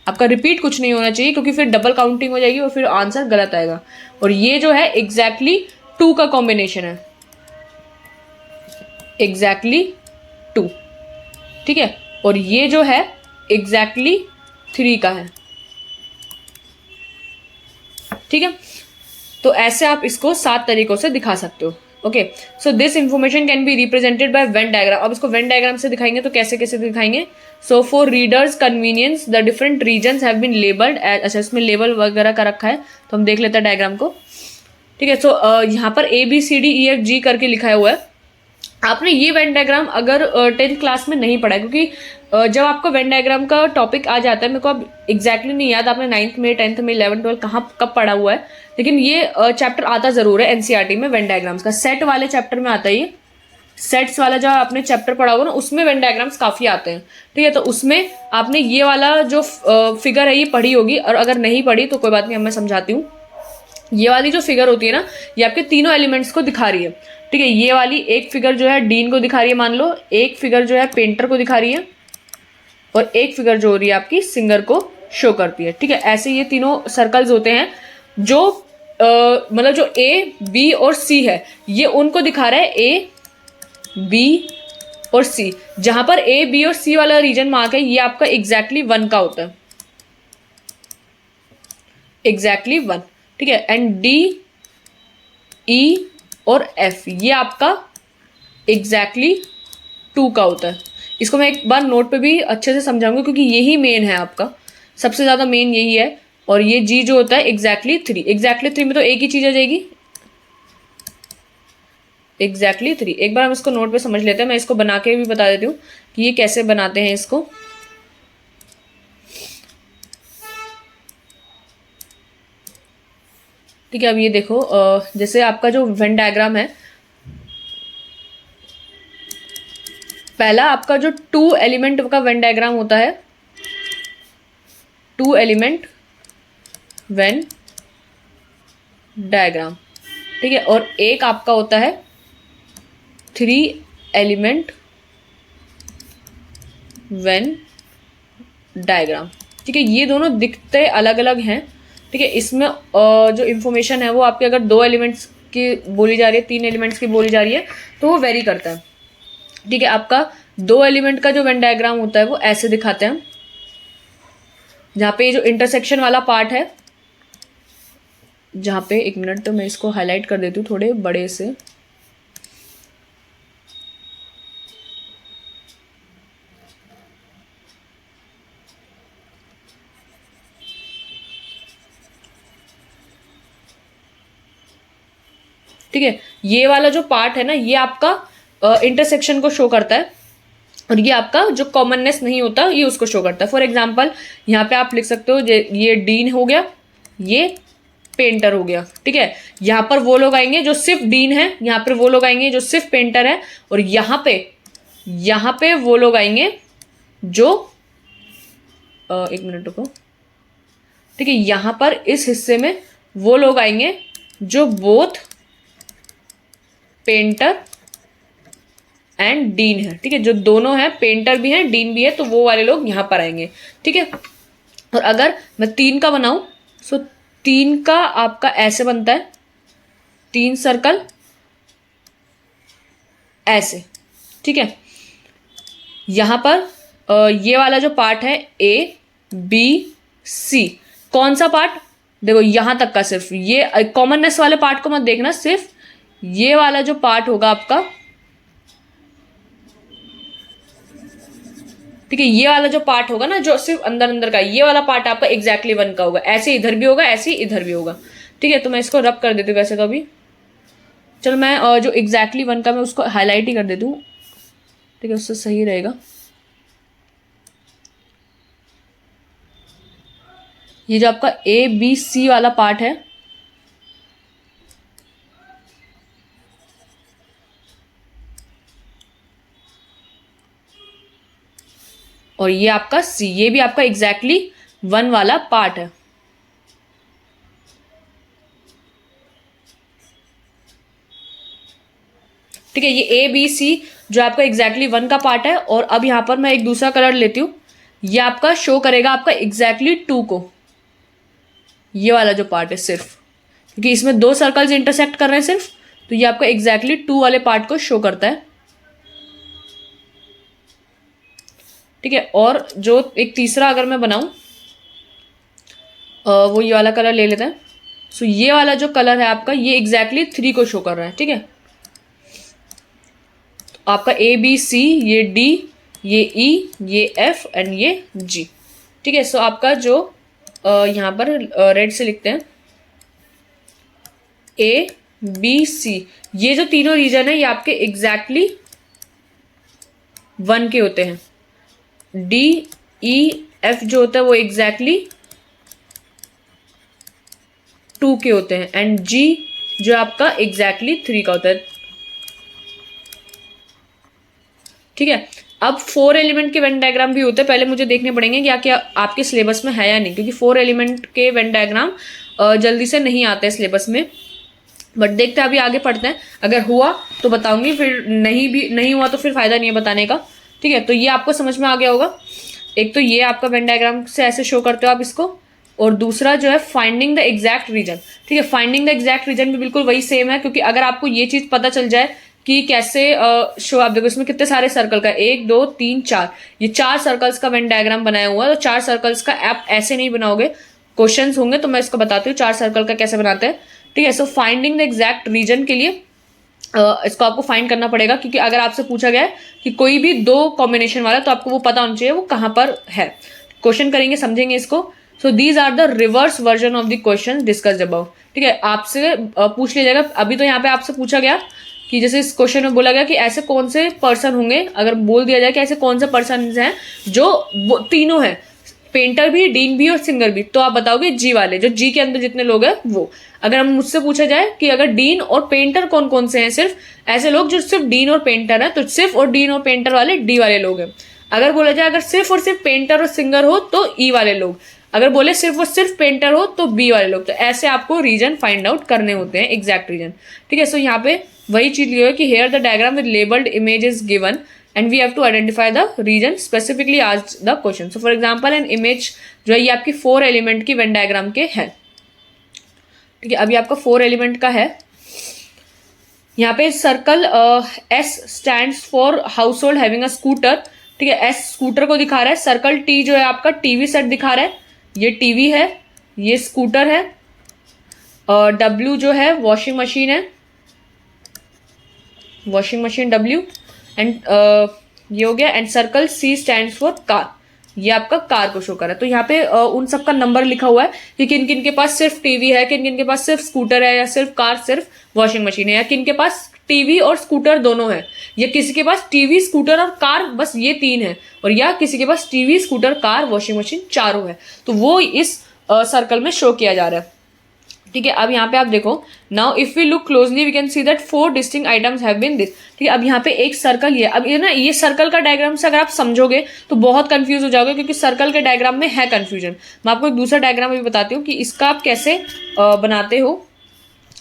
आपका रिपीट कुछ नहीं होना चाहिए, क्योंकि फिर डबल काउंटिंग हो जाएगी और फिर आंसर गलत आएगा। और ये जो है एग्जैक्टली 2 का कॉम्बिनेशन है, एग्जैक्टली 2, ठीक है। और ये जो है एग्जैक्टली 3 का है, ठीक है। तो ऐसे आप इसको 7 तरीकों से दिखा सकते हो, okay. So this information can be represented by Venn diagram. अब इसको वेन डायग्राम से दिखाएंगे, तो कैसे कैसे दिखाएंगे। So for readers convenience the different regions have been labelled, अच्छा इसमें लेबल वगैरह का रखा है, तो हम देख लेते हैं डायग्राम को, ठीक है। सो यहाँ पर ABCDEFG करके लिखा हुआ है। आपने ये वेन डायग्राम अगर 10th क्लास में नहीं पढ़ा है, क्योंकि जब आपको वेन डायग्राम का टॉपिक आ जाता है, मेरे को अब एग्जैक्टली नहीं याद आपने 9th में, 10th में, 11th 12 कहाँ कब पढ़ा हुआ है, लेकिन ये चैप्टर आता जरूर है NCERT में वेन डायग्राम्स का। सेट वाले चैप्टर में आता है ये, सेट्स वाला जो आपने चैप्टर पढ़ा होगा ना, उसमें वेन डायग्राम्स काफी आते हैं, ठीक है। तो उसमें आपने ये वाला जो फिगर है ये पढ़ी होगी, और अगर नहीं पढ़ी तो कोई बात नहीं, मैं समझाती हूँ। ये वाली जो फिगर होती है ना, ये आपके तीनों एलिमेंट्स को दिखा रही है, ठीक है। ये वाली एक फिगर जो है डीन को दिखा रही है, मान लो, एक फिगर जो है पेंटर को दिखा रही है, और एक फिगर जो हो रही है आपकी सिंगर को शो करती है, ठीक है। ऐसे ये तीनों सर्कल्स होते हैं, जो मतलब जो A, B और C है, ये उनको दिखा रहा है A, B और C। जहां पर A, B और C वाला रीजन मार्क है, ये आपका एग्जैक्टली 1 का होता है, एग्जैक्टली 1, ठीक है। एंड D, E और F ये आपका एग्जैक्टली 2 का होता है। इसको मैं एक बार नोट पे भी अच्छे से समझाऊंगी, क्योंकि यही मेन है आपका, सबसे ज्यादा मेन यही है। और ये G जो होता है एग्जैक्टली 3, एग्जैक्टली 3 में तो एक ही चीज आ जाएगी, एग्जैक्टली 3। एक बार हम इसको नोट पे समझ लेते हैं, मैं इसको बना के भी बता देती हूँ कि ये कैसे बनाते हैं इसको। ठीक है, अब ये देखो, जैसे आपका जो वेन डायग्राम है, पहला आपका जो 2 एलिमेंट का वेन डायग्राम होता है, 2 एलिमेंट वेन डायग्राम, ठीक है, और एक आपका होता है 3 एलिमेंट वेन डायग्राम, ठीक है। ये दोनों दिखते अलग अलग हैं, ठीक है। इसमें जो इन्फॉर्मेशन है वो आपके अगर 2 एलिमेंट्स की बोली जा रही है, 3 एलिमेंट्स की बोली जा रही है, तो वो वेरी करता है, ठीक है। आपका 2 एलिमेंट का जो वेन डायग्राम होता है वो ऐसे दिखाते हैं, जहाँ पे जो इंटरसेक्शन वाला पार्ट है, जहाँ पे 1 मिनट तो मैं इसको हाईलाइट कर देती हूँ थोड़े बड़े से, ठीक है। ये वाला जो पार्ट है ना, ये आपका इंटरसेक्शन को शो करता है, और ये आपका जो कॉमननेस नहीं होता ये उसको शो करता है। फॉर एग्जाम्पल यहाँ पे आप लिख सकते हो ये डीन हो गया, ये पेंटर हो गया, ठीक है। यहाँ पर वो लोग आएंगे जो सिर्फ डीन है, यहाँ पर वो लोग आएंगे जो सिर्फ पेंटर है, और यहाँ पे वो लोग आएंगे जो 1 मिनट रुको, ठीक है। यहाँ पर इस हिस्से में वो लोग आएंगे जो बोथ पेंटर एंड डीन है, ठीक है। जो दोनों है, पेंटर भी है डीन भी है, तो वो वाले लोग यहाँ पर आएंगे, ठीक है। और अगर मैं 3 का बनाऊं, सो 3 का आपका ऐसे बनता है, 3 सर्कल ऐसे, ठीक है। यहाँ पर ये वाला जो पार्ट है ABC, कौन सा पार्ट, देखो यहाँ तक का, सिर्फ ये कॉमननेस वाले पार्ट को मत देखना, सिर्फ ये वाला जो पार्ट होगा आपका, ठीक है, ये वाला जो पार्ट होगा ना, जो सिर्फ अंदर अंदर का, ये वाला पार्ट आपका एग्जैक्टली 1 का होगा। ऐसे इधर भी होगा, ऐसे इधर भी होगा, ठीक है। तो मैं इसको रब कर देती हूँ वैसे तो अभी, चलो मैं जो एग्जैक्टली 1 का मैं उसको हाईलाइट ही कर देती हूँ, ठीक है, उससे सही रहेगा। ये जो आपका ABC वाला पार्ट है, और ये आपका C, ये भी आपका एग्जैक्टली 1 वाला पार्ट है, ठीक है। ये ABC जो आपका एग्जैक्टली 1 का पार्ट है, और अब यहां पर मैं एक दूसरा कलर लेती हूं, ये आपका शो करेगा आपका एग्जैक्टली 2 को, ये वाला जो पार्ट है सिर्फ, क्योंकि इसमें 2 सर्कल्स इंटरसेक्ट कर रहे हैं सिर्फ, तो ये आपका एग्जैक्टली 2 वाले पार्ट को शो करता है, ठीक है। और जो एक तीसरा अगर मैं बनाऊं, वो ये वाला कलर ले लेते हैं। सो ये वाला जो कलर है आपका, ये एग्जैक्टली 3 को शो कर रहा है, ठीक है। तो आपका ABC, ये D, ये E, ये F एंड ये G, ठीक है। सो आपका जो यहाँ पर रेड से लिखते हैं ABC, ये जो तीनों रीजन है ये आपके एग्जैक्टली 1 के होते हैं। DEF जो होता है वो एग्जैक्टली 2 के होते हैं, एंड G जो आपका एग्जैक्टली 3 का होता है, ठीक है। अब 4 एलिमेंट के वेन डायग्राम भी होते हैं, पहले मुझे देखने पड़ेंगे क्या क्या आपके सिलेबस में है या नहीं, क्योंकि 4 एलिमेंट के वेन डायग्राम जल्दी से नहीं आते हैं सिलेबस में, बट देखते हैं अभी आगे पढ़ते हैं। अगर हुआ तो बताऊंगी, फिर नहीं हुआ तो फिर फायदा नहीं है बताने का, ठीक है। तो ये आपको समझ में आ गया होगा। एक तो ये आपका वेन डायग्राम से ऐसे शो करते हो आप इसको, और दूसरा जो है फाइंडिंग द एग्जैक्ट रीजन, ठीक है। फाइंडिंग द एग्जैक्ट रीजन भी बिल्कुल वही सेम है, क्योंकि अगर आपको ये चीज पता चल जाए कि कैसे शो, आप देखो इसमें कितने सारे सर्कल का, 1 2 3 4, ये 4 सर्कल्स का वेन डायग्राम बनाया हुआ है। तो 4 सर्कल्स का आप ऐसे नहीं बनाओगे, क्वेश्चंस होंगे तो मैं इसको बताती हूँ 4 सर्कल का कैसे बनाते हैं, ठीक है। सो फाइंडिंग द एग्जैक्ट रीजन के लिए इसको आपको फाइंड करना पड़ेगा, क्योंकि अगर आपसे पूछा गया है कि कोई भी 2 कॉम्बिनेशन वाला, तो आपको वो पता होना चाहिए वो कहाँ पर है। क्वेश्चन करेंगे, समझेंगे इसको। So these are the reverse version of the question discussed about, ठीक है। आपसे पूछ लिया जाएगा, अभी तो यहाँ पे आपसे पूछा गया कि जैसे इस क्वेश्चन में बोला गया कि ऐसे कौन से पर्सन होंगे, अगर बोल दिया जाए कि ऐसे कौन से पर्सन हैं जो तीनों हैं, पेंटर भी, डीन भी और सिंगर भी, तो आप बताओगे जी वाले, जो जी के अंदर जितने लोग हैं वो। अगर हम मुझसे पूछा जाए कि अगर डीन और पेंटर कौन कौन से हैं, सिर्फ ऐसे लोग जो सिर्फ डीन और पेंटर हैं, तो सिर्फ और डीन और पेंटर वाले डी वाले लोग हैं। अगर बोला जाए अगर सिर्फ और सिर्फ पेंटर और सिंगर हो तो ई वाले लोग, अगर बोले सिर्फ और सिर्फ पेंटर हो तो बी वाले लोग। तो ऐसे आपको रीजन फाइंड आउट करने होते हैं, एग्जैक्ट रीजन। ठीक है, सो यहाँ पे वही चीज लियो है कि here the diagram with labelled image is given and we have to identify the region specifically as the question. So for example an image जो है ये आपकी 4 एलिमेंट की वेन डायग्राम के है। ठीक है, अभी आपका 4 एलिमेंट का है। यहाँ पे circle S stands for house hold having a scooter. ठीक है, एस स्कूटर को दिखा रहा है। सर्कल टी जो है आपका टीवी सेट दिखा रहा है, ये टीवी है, ये स्कूटर है। डब्ल्यू जो है वॉशिंग मशीन है, वॉशिंग मशीन डब्ल्यू। एंड ये हो गया। And circle C stands for car, ये आपका कार को शो कर रहा है। तो यहाँ पे उन सब का नंबर लिखा हुआ है कि किन किन के पास सिर्फ टीवी है, किन किन के पास सिर्फ स्कूटर है, या सिर्फ कार सिर्फ वॉशिंग मशीन है, या किन के पास टीवी और स्कूटर दोनों है, या किसी के पास टीवी स्कूटर और कार बस ये 3 है, और या किसी के पास TV scooter car washing machine चारों है। तो वो इस सर्कल में शो किया जा रहा है। ठीक है, अब यहाँ पे आप देखो, now if we look closely we can see that 4 distinct items have been this. ठीक है, अब यहाँ पे एक सर्कल ये, अब ये ना ये सर्कल का डायग्राम से अगर आप समझोगे तो बहुत कंफ्यूज हो जाओगे, क्योंकि सर्कल के डायग्राम में है कंफ्यूजन। मैं आपको एक दूसरा डायग्राम भी बताती हूँ कि इसका आप कैसे बनाते हो।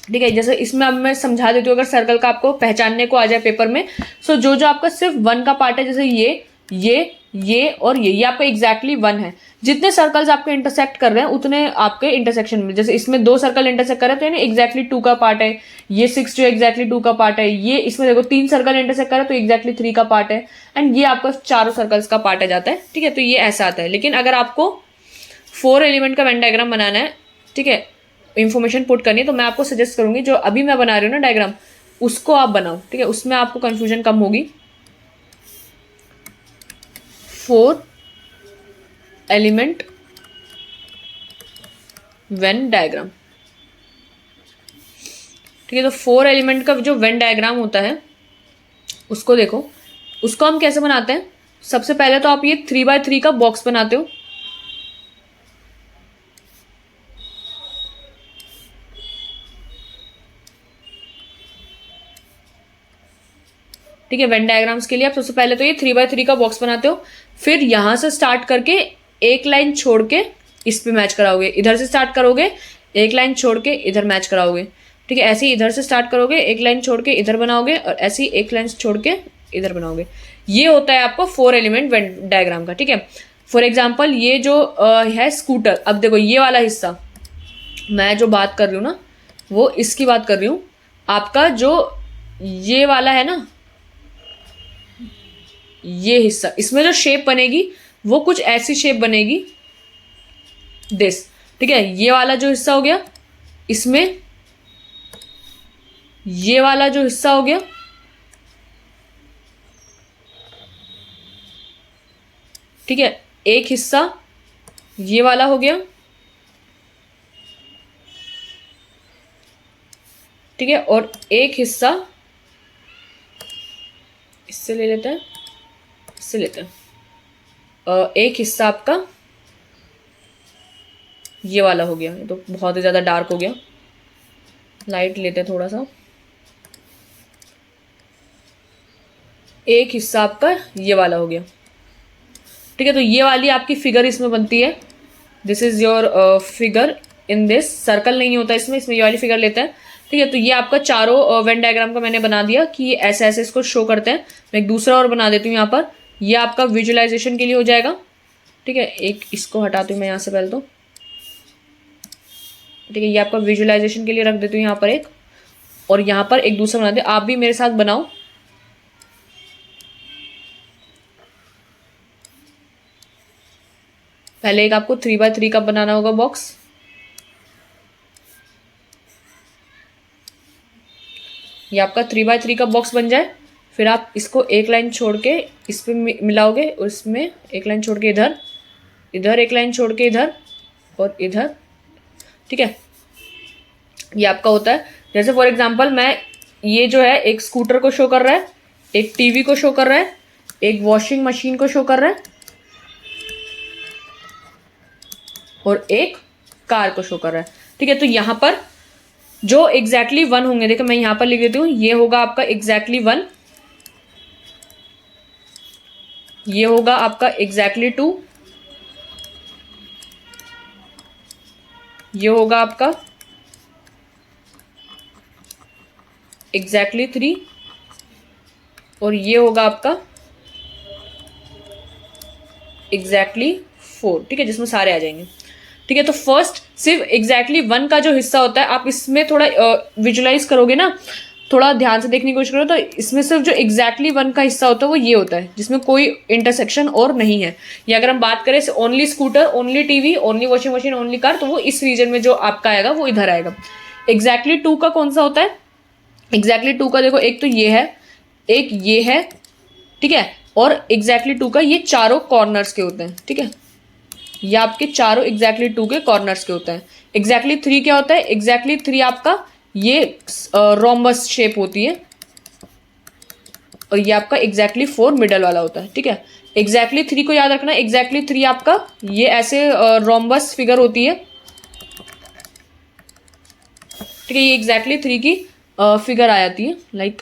ठीक है, जैसे इसमें अब मैं समझा देती हूँ, अगर सर्कल का आपको पहचानने को आ जाए पेपर में। सो जो आपका सिर्फ 1 का पार्ट है, जैसे ये और ये आपका एग्जैक्टली 1 है। जितने सर्कल्स आपके इंटरसेक्ट कर रहे हैं उतने आपके इंटरसेक्शन में, जैसे इसमें 2 सर्कल इंटरसेक्ट कर रहे हैं तो यानी एग्जैक्टली 2 का पार्ट है। ये 6 जो एग्जैक्टली 2 का पार्ट है। ये इसमें देखो 3 सर्कल इंटरसेक्ट कर रहे हैं तो एग्जैक्टली 3 का पार्ट है। एंड ये आपका 4 सर्कल्स का पार्ट आ जाता है। ठीक है, तो ये ऐसा आता है। लेकिन अगर आपको 4 एलिमेंट का वेन डायग्राम बनाना है, ठीक है, इंफॉर्मेशन पुट करनी है, तो मैं आपको सजेस्ट करूंगी जो अभी मैं बना रही हूँ ना डायग्राम, उसको आप बनाओ। ठीक है, उसमें आपको कंफ्यूजन कम होगी। 4 एलिमेंट वेन डायग्राम। ठीक है, तो 4 एलिमेंट का जो वेन डायग्राम होता है उसको देखो, उसको हम कैसे बनाते हैं। सबसे पहले तो आप ये 3x3 का बॉक्स बनाते हो। ठीक है, वेन डायग्राम्स के लिए आप सबसे पहले तो ये 3x3 का बॉक्स बनाते हो। फिर यहां से स्टार्ट करके एक लाइन छोड़ के इस पे मैच कराओगे। इधर से स्टार्ट करोगे, एक लाइन छोड़ के इधर मैच कराओगे। ठीक है, ऐसे ही इधर से स्टार्ट करोगे, एक लाइन छोड़ के इधर बनाओगे, और ऐसे ही एक लाइन छोड़ के इधर बनाओगे। ये होता है आपको 4 एलिमेंट वेन डायग्राम का। ठीक है, फॉर एग्जाम्पल ये जो है स्कूटर। अब देखो ये वाला हिस्सा मैं जो बात कर रही हूँ ना, वो इसकी बात कर रही हूँ। आपका जो ये वाला है ना, ये हिस्सा, इसमें जो शेप बनेगी वो कुछ ऐसी शेप बनेगी, दिस। ठीक है, ये वाला जो हिस्सा हो गया, इसमें ये वाला जो हिस्सा हो गया, ठीक है, एक हिस्सा ये वाला हो गया। ठीक है, और एक हिस्सा इससे ले लेते हैं, इससे लेते हैं। एक हिस्सा आपका ये वाला हो गया। ये तो बहुत ही ज़्यादा डार्क हो गया, लाइट लेते हैं थोड़ा सा। एक हिस्सा आपका ये वाला हो गया। ठीक है, तो ये वाली आपकी फिगर इसमें बनती है। This is your figure in this. Circle नहीं होता इसमें, इसमें ये वाली फिगर लेते हैं। ठीक है, तो ये आपका चारों वेन डायग्राम का मैंने बना दिया कि ऐसे ऐसे इसको शो करते हैं। मैं एक दूसरा और बना देती हूँ यहाँ पर, ये आपका विजुअलाइजेशन के लिए हो जाएगा। ठीक है, एक इसको हटाती हूँ मैं यहाँ से पहले तो। ठीक है, ये आपका विजुअलाइजेशन के लिए रख देती हूँ यहाँ पर एक, और यहाँ पर एक दूसरा बना दे। आप भी मेरे साथ बनाओ। पहले एक आपको 3x3 का बनाना होगा बॉक्स। ये आपका 3x3 का बॉक्स बन जाए, फिर आप इसको एक लाइन छोड़ के इस पे मिलाओगे, और इसमें एक लाइन छोड़ के इधर, इधर एक लाइन छोड़ के इधर, और इधर। ठीक है, ये आपका होता है। जैसे फॉर एग्जांपल मैं, ये जो है एक स्कूटर को शो कर रहा है, एक टीवी को शो कर रहा है, एक वॉशिंग मशीन को शो कर रहा है, और एक कार को शो कर रहा है, ठीक है। तो यहाँ पर जो एग्जैक्टली 1 होंगे, देखो मैं यहाँ पर लिख देती हूँ, ये होगा आपका एग्जैक्टली 1, ये होगा आपका एग्जैक्टली 2, ये होगा आपका एग्जैक्टली 3 और ये होगा आपका एग्जैक्टली 4, ठीक है, जिसमें सारे आ जाएंगे, ठीक है। तो फर्स्ट सिर्फ एग्जैक्टली 1 का जो हिस्सा होता है, आप इसमें थोड़ा विजुलाइज करोगे ना, थोड़ा ध्यान से देखने की कोशिश करो, तो इसमें सिर्फ जो एग्जैक्टली 1 का हिस्सा होता है वो ये होता है, जिसमें कोई इंटरसेक्शन और नहीं है। या अगर हम बात करें only scooter, only TV, only washing machine, only car, तो वो इस रीजन में जो आपका आएगा वो इधर आएगा। एग्जैक्टली 2 का कौन सा होता है? एग्जैक्टली 2 का देखो, एक तो ये है, एक ये है, ठीक है, और एग्जैक्टली 2 का ये चारों कॉर्नर्स के होते हैं, ठीक है, ये आपके चारों एग्जैक्टली 2 के कॉर्नर्स के होते हैं। एग्जैक्टली 3 क्या होता है? एग्जैक्टली 3 आपका ये रोम्बस शेप होती है और ये आपका एग्जैक्टली 4 मिडल वाला होता है, ठीक है। एग्जैक्टली 3 को याद रखना, एग्जैक्टली 3 आपका ये ऐसे रोम्बस फिगर होती है, ठीक है, ये एग्जैक्टली 3 की फिगर आ जाती है, लाइक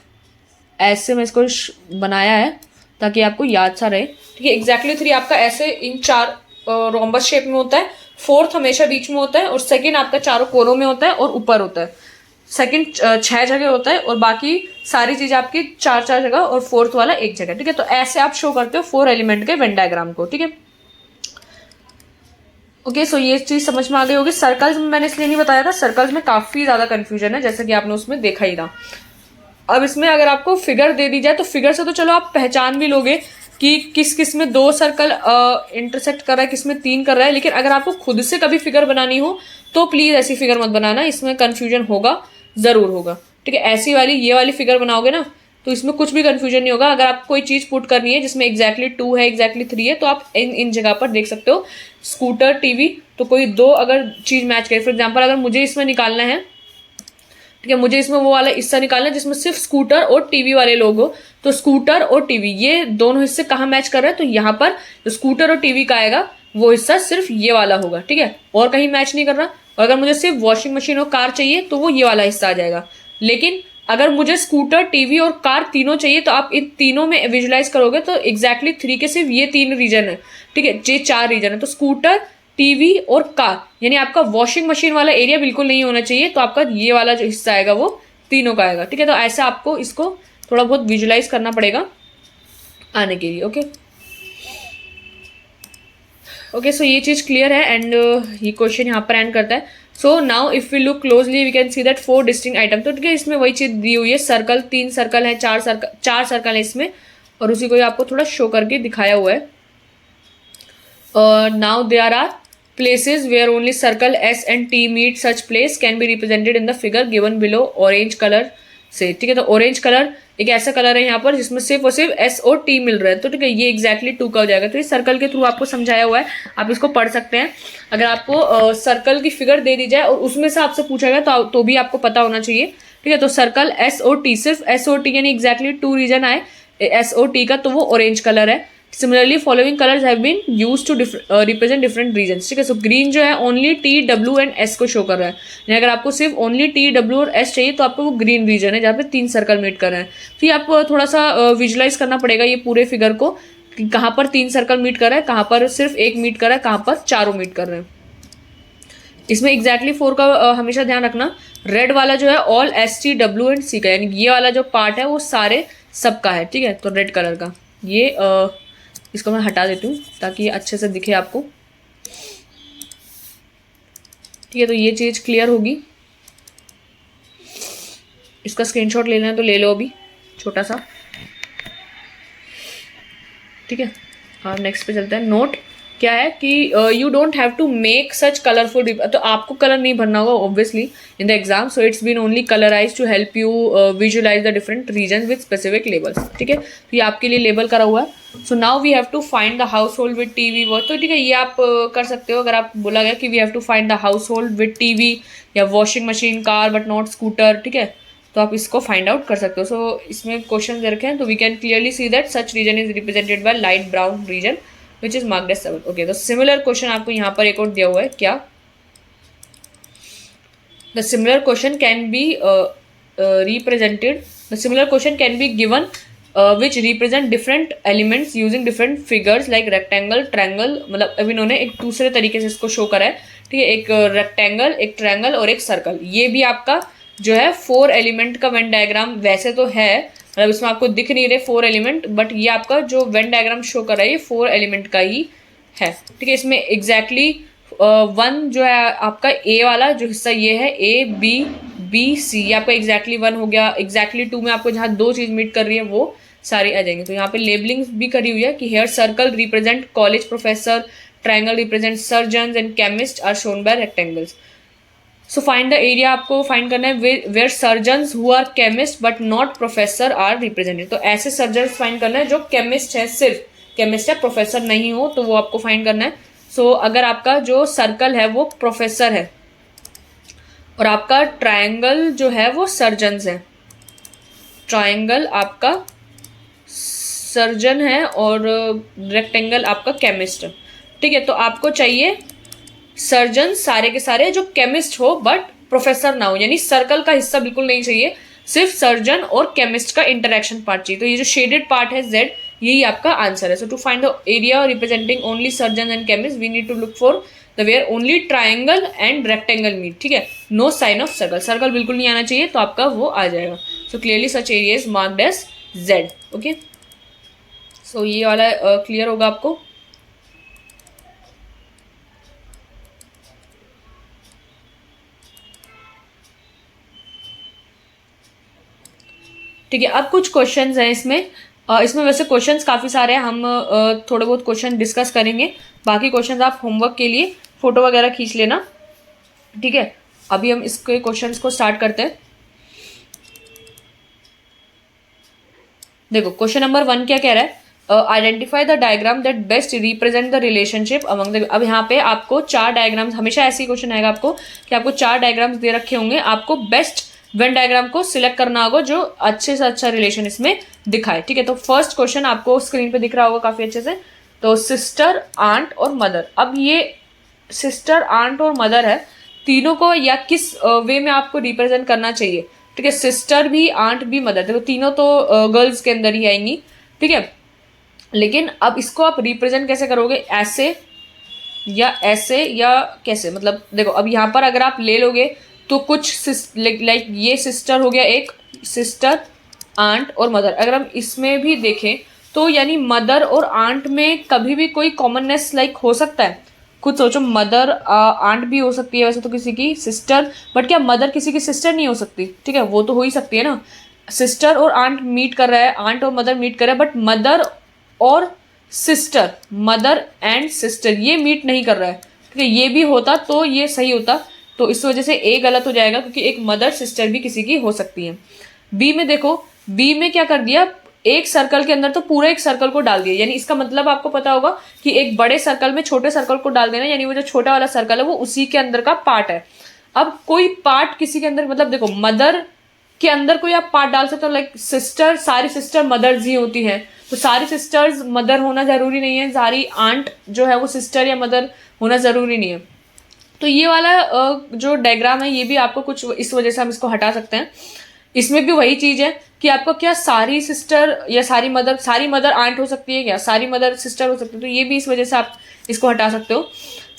ऐसे मैं इसको बनाया है ताकि आपको याद सा रहे, ठीक है। एग्जैक्टली 3 आपका ऐसे इन 4 रोम्बस शेप में होता है, 4th हमेशा बीच में होता है और सेकंड आपका चारों कोनों में होता है और ऊपर होता है। सेकंड 6 जगह होता है और बाकी सारी चीज आपकी 4 जगह और 4th वाला 1 जगह, ठीक है। तो ऐसे आप शो करते हो 4 एलिमेंट के वेन डायग्राम को, ठीक है। ओके, सो ये चीज समझ में आ गई होगी। सर्कल्स में मैंने इसलिए नहीं बताया था, सर्कल्स में काफी ज्यादा कंफ्यूजन है, जैसे कि आपने उसमें देखा ही था। अब इसमें अगर आपको फिगर दे दी जाए तो फिगर से तो चलो आप पहचान भी लोगे कि किस किस में 2 सर्कल इंटरसेक्ट कर रहा है, किस में 3 कर रहा है, लेकिन अगर आपको खुद से कभी फिगर बनानी हो तो प्लीज ऐसी फिगर मत बनाना, इसमें कंफ्यूजन होगा, जरूर होगा, ठीक है। ऐसी वाली ये वाली फिगर बनाओगे ना तो इसमें कुछ भी कंफ्यूजन नहीं होगा। अगर आपको कोई चीज पुट करनी है जिसमें एग्जैक्टली 2 है, एग्जैक्टली 3 है, तो आप इन जगह पर देख सकते हो। स्कूटर, टीवी, तो कोई 2 अगर चीज मैच करे, फॉर एग्जाम्पल अगर मुझे इसमें निकालना है, ठीक है, मुझे इसमें वो वाला हिस्सा निकालना है जिसमें सिर्फ स्कूटर और टीवी वाले लोग हो, तो स्कूटर और टीवी ये दोनों हिस्से कहाँ मैच कर रहे हैं, तो यहाँ पर जो स्कूटर और टीवी का आएगा वो हिस्सा सिर्फ ये वाला होगा, ठीक है, और कहीं मैच नहीं कर रहा। और अगर मुझे सिर्फ वॉशिंग मशीन और कार चाहिए तो वो ये वाला हिस्सा आ जाएगा। लेकिन अगर मुझे स्कूटर, टीवी और कार तीनों चाहिए तो आप इन तीनों में विजुलाइज करोगे तो एग्जैक्टली 3 के सिर्फ ये 3 रीजन है, ठीक है, ये 4 रीजन है। तो स्कूटर, टीवी और कार, यानी आपका वॉशिंग मशीन वाला एरिया बिल्कुल नहीं होना चाहिए, तो आपका ये वाला जो हिस्सा आएगा वो तीनों का आएगा, ठीक है। तो ऐसे आपको इसको थोड़ा बहुत विजुलाइज करना पड़ेगा आने के लिए। ओके ओके, सो ये चीज क्लियर है एंड ये क्वेश्चन यहाँ पर एंड करता है। So now if we look closely we can see that 4 distinct item, तो ठीक है, इसमें वही चीज दी हुई है, सर्कल 3 सर्कल है, 4 सर्कल है इसमें, और उसी को आपको थोड़ा शो करके दिखाया हुआ है। Now there are places where only circle S and T meet, such place can be represented in the figure given below orange color से, ठीक है। तो ऑरेंज कलर एक ऐसा कलर है यहाँ पर जिसमें सिर्फ और सिर्फ S और T मिल रहा है, तो ठीक है, ये एग्जैक्टली 2 का हो जाएगा। तो ये सर्कल के थ्रू आपको समझाया हुआ है, आप इसको पढ़ सकते हैं। अगर आपको सर्कल की फिगर दे दी जाए और उसमें से आपसे पूछा गया तो भी आपको पता होना चाहिए, ठीक है। तो सर्कल S और T, सिर्फ S और T यानी एग्जैक्टली 2 रीजन आए S और T का, तो वो ऑरेंज कलर है। Similarly, following colors have been used to represent different regions, ठीक है। सो ग्रीन जो है only T, W and S को शो कर रहा है, यानी अगर आपको सिर्फ ओनली T, W और S चाहिए तो आपको वो ग्रीन रीजन है जहाँ पे 3 सर्कल मीट कर रहे हैं। तो ये आपको थोड़ा सा विजुलाइज करना पड़ेगा ये पूरे फिगर को, कि कहाँ पर 3 सर्कल मीट कर रहा है, कहाँ पर सिर्फ 1 मीट कर रहा है, कहाँ पर चारों मीट कर रहे हैं। इसमें एग्जैक्टली 4 का हमेशा ध्यान रखना, रेड वाला जो है all S, T, W and C का, यानी ये वाला जो पार्ट है वो सारे सबका है, ठीक है। तो रेड कलर का ये इसको मैं हटा देती हूँ ताकि ये अच्छे से दिखे आपको, ठीक है। तो ये चीज़ क्लियर होगी। इसका स्क्रीनशॉट लेना है तो ले लो अभी छोटा सा, ठीक है। और नेक्स्ट पे चलते हैं। नोट क्या है कि you don't have to make such colourful, तो आपको कलर नहीं भरना होगा obviously in the exam, so it's been only colourise to help you visualise the different region with specific labels, ठीक है। तो ये आपके लिए लेबल करा हुआ है। So now we have to find the household with TV, वो तो ठीक है, ये आप कर सकते हो। अगर आप बोला गया कि we have to find the household with TV या washing machine, car but not scooter, ठीक है, तो आप इसको फाइंड आउट कर सकते हो। सो इसमें क्वेश्चन दे रखे हैं, तो we can clearly see that such region is represented by light brown region which is marked as 7। Okay, तो सिमिलर क्वेश्चन आपको यहाँ पर एक और दिया हुआ है, क्या the similar question can be represented, the similar question can be given which represent different elements using different figures like rectangle, triangle, मतलब अब इन्होंने एक दूसरे तरीके से इसको शो करा है, ठीक है, एक रेक्टेंगल, एक ट्रायंगल और एक सर्कल। ये भी आपका जो है 4 एलिमेंट का वेन डायग्राम वैसे तो है, मतलब इसमें आपको दिख नहीं रहे 4 एलिमेंट, बट ये आपका जो वेन डायग्राम शो कर रहा है ये 4 एलिमेंट का ही है, ठीक है। इसमें एग्जैक्टली 1 जो है आपका ए वाला जो हिस्सा ये है, ए बी बी सी, आपका एग्जैक्टली 1 हो गया। एग्जैक्टली 2 में आपको जहाँ 2 चीज मीट कर रही है वो सारी आ जाएंगे। तो यहाँ पे लेबलिंग भी करी हुई है कि here circle represent college professor, triangle represent surgeons and chemist are shown by rectangles. So find the area आपको फाइंड करना है where surgeons who are chemist but not professor are represented. तो ऐसे सर्जन्स फाइंड करना है जो chemist है, सिर्फ केमिस्ट है, प्रोफेसर नहीं हो, तो वो आपको फाइंड करना है। सो अगर आपका जो सर्कल है वो प्रोफेसर है और आपका ट्रायंगल जो है वो सर्जन्स है, ट्रायंगल आपका सर्जन है और रेक्टेंगल आपका केमिस्ट है, ठीक है। तो आपको चाहिए सर्जन सारे के सारे जो केमिस्ट हो बट प्रोफेसर ना हो, यानी सर्कल का हिस्सा बिल्कुल नहीं चाहिए, सिर्फ सर्जन और केमिस्ट का इंटरेक्शन पार्ट चाहिए। तो ये जो शेडेड पार्ट है Z, यही आपका आंसर है। So to find the area representing only surgeon and chemist we need to look for the where only triangle and rectangle meet, ठीक है, no sign of circle, circle बिल्कुल नहीं आना चाहिए, तो आपका वो आ जाएगा। So clearly such area is marked as Z। Okay, so ये वाला क्लियर होगा आपको। ठीक है, अब कुछ क्वेश्चंस हैं इसमें। इसमें वैसे क्वेश्चंस काफ़ी सारे हैं, हम थोड़े बहुत क्वेश्चन डिस्कस करेंगे, बाकी क्वेश्चंस आप होमवर्क के लिए फोटो वगैरह खींच लेना, ठीक है। अभी हम इसके क्वेश्चंस को स्टार्ट करते हैं। देखो क्वेश्चन नंबर 1 क्या कह रहा है, identify the diagram that best represent the relationship among the. अब यहाँ पे आपको 4 डायग्राम्स, हमेशा ऐसे ही क्वेश्चन आएगा आपको कि आपको 4 डायग्राम्स दे रखे होंगे, आपको बेस्ट वेन डायग्राम को सिलेक्ट करना होगा जो अच्छे से अच्छा रिलेशन इसमें दिखाए, ठीक है। तो फर्स्ट क्वेश्चन आपको स्क्रीन पे दिख रहा होगा काफी अच्छे से। तो सिस्टर, आंट और मदर। अब ये सिस्टर, आंट और मदर है, तीनों को या किस वे में आपको रिप्रेजेंट करना चाहिए, ठीक है। सिस्टर भी, आंट भी, मदर, देखो तीनों तो गर्ल्स के अंदर ही आएंगी, ठीक है। लेकिन अब इसको आप रिप्रेजेंट कैसे करोगे, ऐसे या कैसे, मतलब देखो अब यहाँ पर अगर आप ले लोगे तो कुछ लाइक ये सिस्टर हो गया, एक सिस्टर, आंट और मदर। अगर हम इसमें भी देखें तो यानी मदर और आंट में कभी भी कोई कॉमननेस लाइक हो सकता है। खुद सोचो, मदर आंट भी हो सकती है वैसे तो किसी की सिस्टर, बट क्या मदर किसी की सिस्टर नहीं हो सकती, ठीक है, वो तो हो ही सकती है ना। सिस्टर और आंट मीट कर रहा है, आंट और मदर मीट कर रहा है, बट मदर और सिस्टर, मदर एंड सिस्टर ये मीट नहीं कर रहा है, ठीक है। ये भी होता तो ये सही होता, तो इस वजह से ए गलत हो जाएगा क्योंकि एक मदर सिस्टर भी किसी की हो सकती है। बी में देखो, बी में क्या कर दिया, एक सर्कल के अंदर तो पूरे एक सर्कल को डाल दिया, यानी इसका मतलब आपको पता होगा कि एक बड़े सर्कल में छोटे सर्कल को डाल देना, यानी वो जो छोटा वाला सर्कल है वो उसी के अंदर का पार्ट है। अब कोई पार्ट किसी के अंदर, मतलब देखो मदर के अंदर कोई आप पार्ट डाल सकते हो, लाइक सिस्टर, सारी सिस्टर मदर्स ही होती हैं, तो सारी सिस्टर्स मदर होना जरूरी नहीं है, सारी आंट जो है वो सिस्टर या मदर होना जरूरी नहीं है। तो ये वाला जो डायग्राम है ये भी आपको कुछ इस वजह से हम इसको हटा सकते हैं। इसमें भी वही चीज है कि आपको क्या सारी सिस्टर या सारी मदर आंट हो सकती है, क्या सारी मदर सिस्टर हो सकती है, तो ये भी इस वजह से आप इसको हटा सकते हो।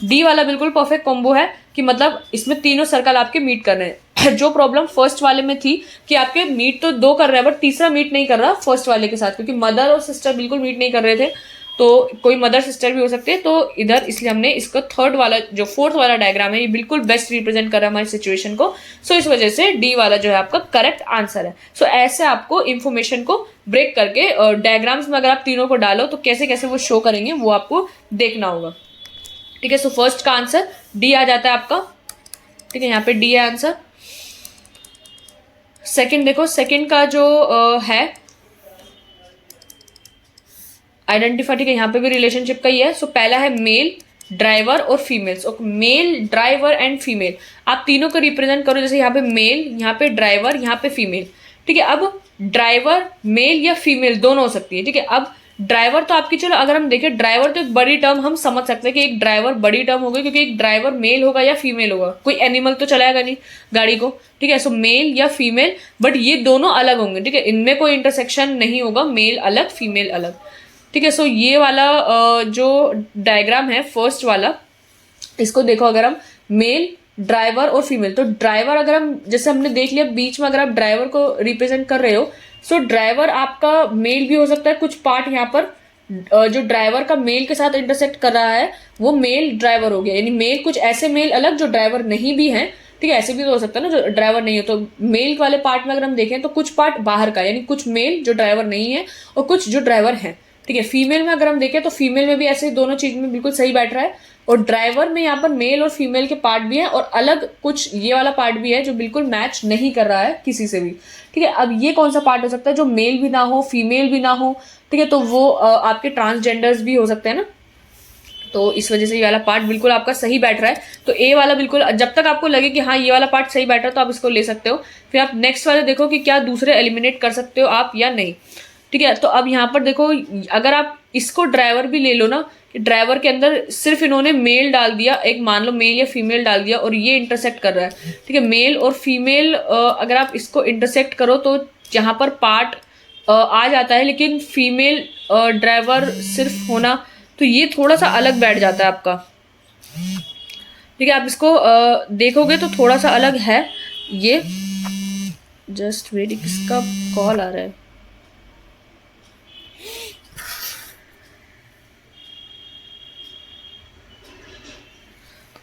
डी वाला बिल्कुल परफेक्ट कॉम्बो है कि मतलब इसमें तीनों सर्कल आपके मीट कर रहे हैं। जो प्रॉब्लम फर्स्ट वाले में थी कि आपके मीट तो 2 कर रहे हैं बट तीसरा मीट नहीं कर रहा फर्स्ट वाले के साथ, क्योंकि मदर और सिस्टर बिल्कुल मीट नहीं कर रहे थे, तो कोई मदर सिस्टर भी हो सकते हैं। तो इधर इसलिए हमने इसको थर्ड वाला जो फोर्थ वाला डायग्राम है ये बिल्कुल बेस्ट रिप्रेजेंट कर रहा है हमारी सिचुएशन को। सो इस वजह से डी वाला जो है आपका करेक्ट आंसर है। सो ऐसे आपको इन्फॉर्मेशन को ब्रेक करके डायग्राम्स में अगर आप तीनों को डालो तो कैसे कैसे वो शो करेंगे वो आपको देखना होगा, ठीक है। सो फर्स्ट का आंसर डी आ जाता है आपका, ठीक है, यहाँ पे डी है आंसर। सेकंड देखो, सेकंड का जो है आइडेंटिफाई, ठीक है, यहाँ पे भी रिलेशनशिप का ही है। सो पहला है मेल, ड्राइवर और female. So male, driver and female आप तीनों को रिप्रेजेंट करो, जैसे यहाँ पे मेल, यहाँ पे ड्राइवर, यहाँ पे फीमेल, ठीक है। अब ड्राइवर मेल या फीमेल दोनों हो सकती है, ठीक है। अब ड्राइवर तो आपकी, चलो अगर हम देखें ड्राइवर तो एक बड़ी टर्म हम समझ सकते हैं कि एक ड्राइवर बड़ी टर्म होगी, क्योंकि एक ड्राइवर मेल होगा या फीमेल होगा, कोई एनिमल तो चलाएगा नहीं गाड़ी को, ठीक है। सो मेल या फीमेल, बट ये दोनों अलग होंगे, ठीक है, इनमें कोई इंटरसेक्शन नहीं होगा, मेल अलग फीमेल अलग, ठीक है। सो ये वाला जो डायग्राम है फर्स्ट वाला, इसको देखो अगर हम मेल ड्राइवर और फीमेल, तो ड्राइवर अगर हम जैसे हमने देख लिया बीच में, अगर आप ड्राइवर को रिप्रेजेंट कर रहे हो, सो ड्राइवर आपका मेल भी हो सकता है, कुछ पार्ट यहाँ पर जो ड्राइवर का मेल के साथ इंटरसेक्ट कर रहा है वो मेल ड्राइवर हो गया, यानी मेल कुछ ऐसे मेल अलग जो ड्राइवर नहीं भी हैं, ठीक है। ऐसे भी तो हो सकता है ना जो ड्राइवर नहीं हो, तो मेल वाले पार्ट में अगर हम देखें तो कुछ पार्ट बाहर का, यानी कुछ मेल जो ड्राइवर नहीं है और कुछ जो ड्राइवर है, ठीक है। फीमेल में अगर हम देखें तो फीमेल में भी ऐसे दोनों चीज में बिल्कुल सही बैठ रहा है, और ड्राइवर में यहाँ पर मेल और फीमेल के पार्ट भी हैं, और अलग कुछ ये वाला पार्ट भी है जो बिल्कुल मैच नहीं कर रहा है किसी से भी, ठीक है। अब ये कौन सा पार्ट हो सकता है जो मेल भी ना हो फीमेल भी ना हो, ठीक है, तो वो आपके ट्रांसजेंडर्स भी हो सकते हैं ना, तो इस वजह से ये वाला पार्ट बिल्कुल आपका सही बैठ रहा है। तो ए वाला बिल्कुल, जब तक आपको लगे कि हाँ ये वाला पार्ट सही बैठ रहा है तो आप इसको ले सकते हो, फिर आप नेक्स्ट वाले देखो कि क्या दूसरे एलिमिनेट कर सकते हो आप या नहीं, ठीक है। तो अब यहाँ पर देखो, अगर आप इसको ड्राइवर भी ले लो ना, कि ड्राइवर के अंदर सिर्फ इन्होंने मेल डाल दिया, एक मान लो मेल या फीमेल डाल दिया, और ये इंटरसेक्ट कर रहा है, ठीक है, मेल और फीमेल अगर आप इसको इंटरसेक्ट करो तो यहाँ पर पार्ट आ जाता है, लेकिन फीमेल ड्राइवर सिर्फ होना, तो ये थोड़ा सा अलग बैठ जाता है आपका, ठीक है। आप इसको देखोगे तो थोड़ा सा अलग है ये। जस्ट वेट, किसका कॉल आ रहा है?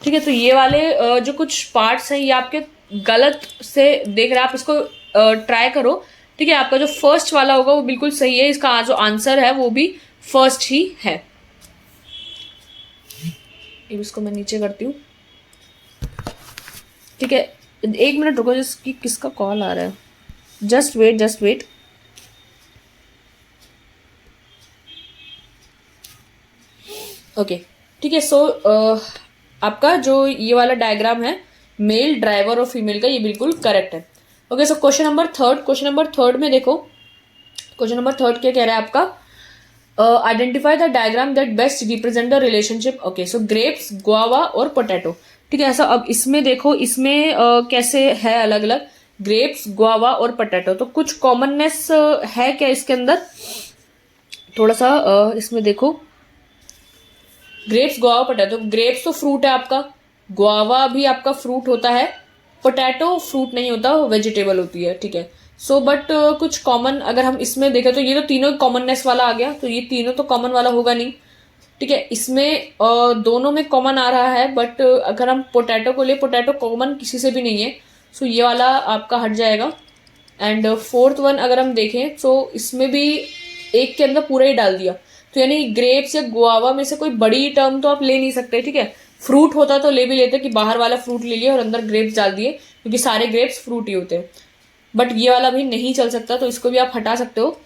ठीक है, तो ये वाले जो कुछ पार्ट्स हैं ये आपके गलत से देख रहे हैं, आप इसको ट्राई करो, ठीक है। आपका जो फर्स्ट वाला होगा वो बिल्कुल सही है, इसका जो आंसर है वो भी फर्स्ट ही है। इसको मैं नीचे करती हूँ, ठीक है। 1 मिनट रुको, जिसकी किसका कॉल आ रहा है, just wait just wait. Okay, ठीक है। सो आपका जो ये वाला डायग्राम है मेल ड्राइवर और फीमेल का, ये बिल्कुल करेक्ट है। Okay, so question number third में देखो, क्वेश्चन नंबर थर्ड क्या कह रहा है आपका, identify the diagram that best represent the relationship. Okay, so grapes, guava और पोटैटो, ठीक है। ऐसा अब इसमें देखो, इसमें कैसे है अलग अलग, ग्रेप्स, गुआवा और पोटैटो, तो कुछ कॉमननेस है क्या इसके अंदर, थोड़ा सा इसमें देखो। ग्रेप्स, गुआवा, पोटैटो, ग्रेप्स तो फ्रूट है आपका, गुआवा भी आपका फ्रूट होता है, पोटैटो फ्रूट नहीं होता, वेजिटेबल होती है, ठीक है। सो बट कुछ कॉमन अगर हम इसमें देखें तो ये तो तीनों कॉमननेस वाला आ गया, तो ये तीनों तो कॉमन वाला होगा नहीं, ठीक है। इसमें दोनों में कॉमन आ रहा है, बट अगर हम पोटैटो को ले, पोटैटो कॉमन किसी से भी नहीं है, सो ये वाला आपका हट जाएगा। एंड फोर्थ वन अगर हम देखें तो इसमें भी एक के अंदर पूरा ही डाल दिया, तो यानी ग्रेप्स या गुआवा में से कोई बड़ी टर्म तो आप ले नहीं सकते, ठीक है। फ्रूट होता तो ले भी लेते कि बाहर वाला फ्रूट ले लिया और अंदर ग्रेप्स डाल दिए, क्योंकि सारे ग्रेप्स फ्रूट ही होते हैं, बट ये वाला भी नहीं चल सकता, तो इसको भी आप हटा सकते हो।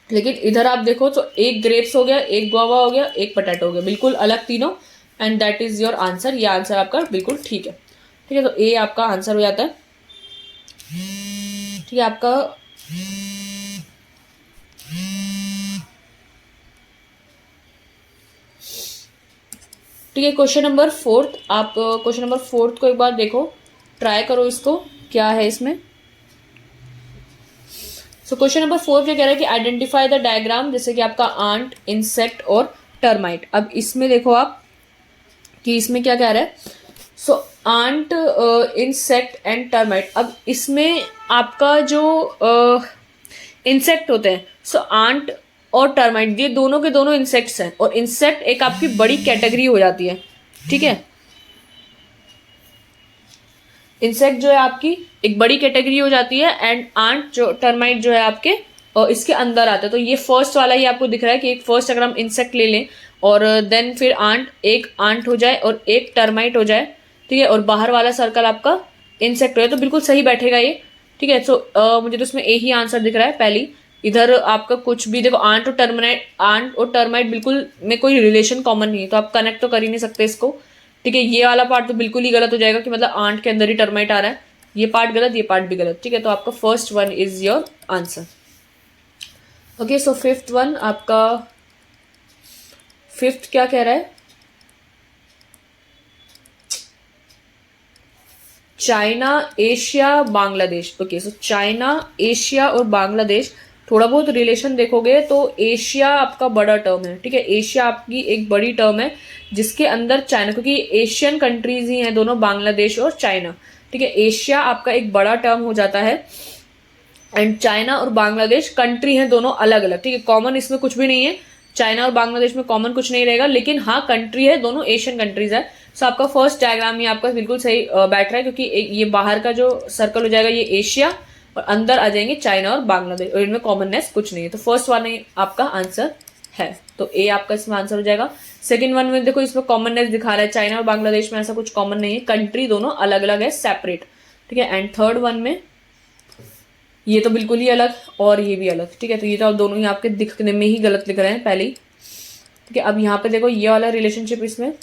लेकिन इधर आप देखो तो एक ग्रेप्स हो गया, एक गुआवा हो गया, एक पोटैटो हो गया, बिल्कुल अलग तीनों, and that is your answer. ये आंसर आपका बिल्कुल ठीक है, ठीक है। तो ए आपका आंसर हो जाता है, ठीक है। आपका ठीक है, क्वेश्चन नंबर फोर्थ, आप क्वेश्चन नंबर फोर्थ को एक बार देखो, ट्राई करो इसको क्या है इसमें। सो क्वेश्चन नंबर 4 क्या कह रहा है कि आइडेंटिफाई द डायग्राम, जैसे कि आपका आंट, इंसेक्ट और टर्माइट। अब इसमें देखो आप कि इसमें क्या कह रहा है, सो आंट, इंसेक्ट एंड टर्माइट। अब इसमें आपका जो इंसेक्ट होते हैं, सो आंट और टर्माइट, ये दोनों के दोनों इंसेक्ट्स हैं, और इंसेक्ट एक आपकी बड़ी कैटेगरी हो जाती है, ठीक है। इंसेक्ट जो है आपकी एक बड़ी कैटेगरी हो जाती है, एंड आंट जो टर्माइट जो है आपके इसके अंदर आता है। तो ये फर्स्ट वाला ही आपको दिख रहा है कि एक फर्स्ट अगर हम इंसेक्ट ले लें और देन फिर आंट, एक आंट हो जाए और एक टर्माइट हो जाए, ठीक है, और बाहर वाला सर्कल आपका इंसेक्ट हो जाए, तो बिल्कुल सही बैठेगा ये, ठीक है। सो मुझे तो इसमें ए ही आंसर दिख रहा है पहली। इधर आपका कुछ भी देखो, आंट और टर्माइट बिल्कुल में कोई रिलेशन कॉमन नहीं है, तो आप कनेक्ट तो कर ही नहीं सकते इसको, ठीक है। ये वाला पार्ट तो बिल्कुल ही गलत हो जाएगा कि मतलब आंट के अंदर ही टर्माइट आ रहा है, ये पार्ट गलत, ये पार्ट भी गलत, ठीक है। तो आपका first one is your answer. Okay, so fifth one आपका फिफ्थ क्या कह रहा है? China, Asia, Bangladesh. Okay, so China, Asia और बांग्लादेश, थोड़ा बहुत रिलेशन देखोगे तो एशिया आपका बड़ा टर्म है, ठीक है। एशिया आपकी एक बड़ी टर्म है जिसके अंदर चाइना, क्योंकि एशियन कंट्रीज ही हैं दोनों, बांग्लादेश और चाइना, ठीक है। एशिया आपका एक बड़ा टर्म हो जाता है एंड चाइना और बांग्लादेश कंट्री हैं दोनों अलग अलग, ठीक है। कॉमन इसमें कुछ भी नहीं है, चाइना और बांग्लादेश में कॉमन कुछ नहीं रहेगा, लेकिन हाँ कंट्री है, दोनों एशियन कंट्रीज है। सो आपका फर्स्ट डायग्राम ये आपका बिल्कुल सही बैठ रहा है, क्योंकि ये बाहर का जो सर्कल हो जाएगा ये एशिया और अंदर आ जाएंगे चाइना और बांग्लादेश, और इनमें कॉमननेस कुछ नहीं है। तो फर्स्ट वन आपका आंसर है, तो ए आपका इसमें आंसर हो जाएगा। सेकंड वन में देखो इसमें कॉमननेस दिखा रहा है, चाइना और बांग्लादेश में ऐसा कुछ कॉमन नहीं है, कंट्री दोनों अलग अलग है, सेपरेट, ठीक है। एंड थर्ड वन में ये तो बिल्कुल ही अलग और ये भी अलग, ठीक है। तो ये तो अब दोनों ही आपके दिखने में ही गलत लिख रहे हैं पहले ही, ठीक है। अब यहाँ पे देखो ये वाला रिलेशनशिप, इसमें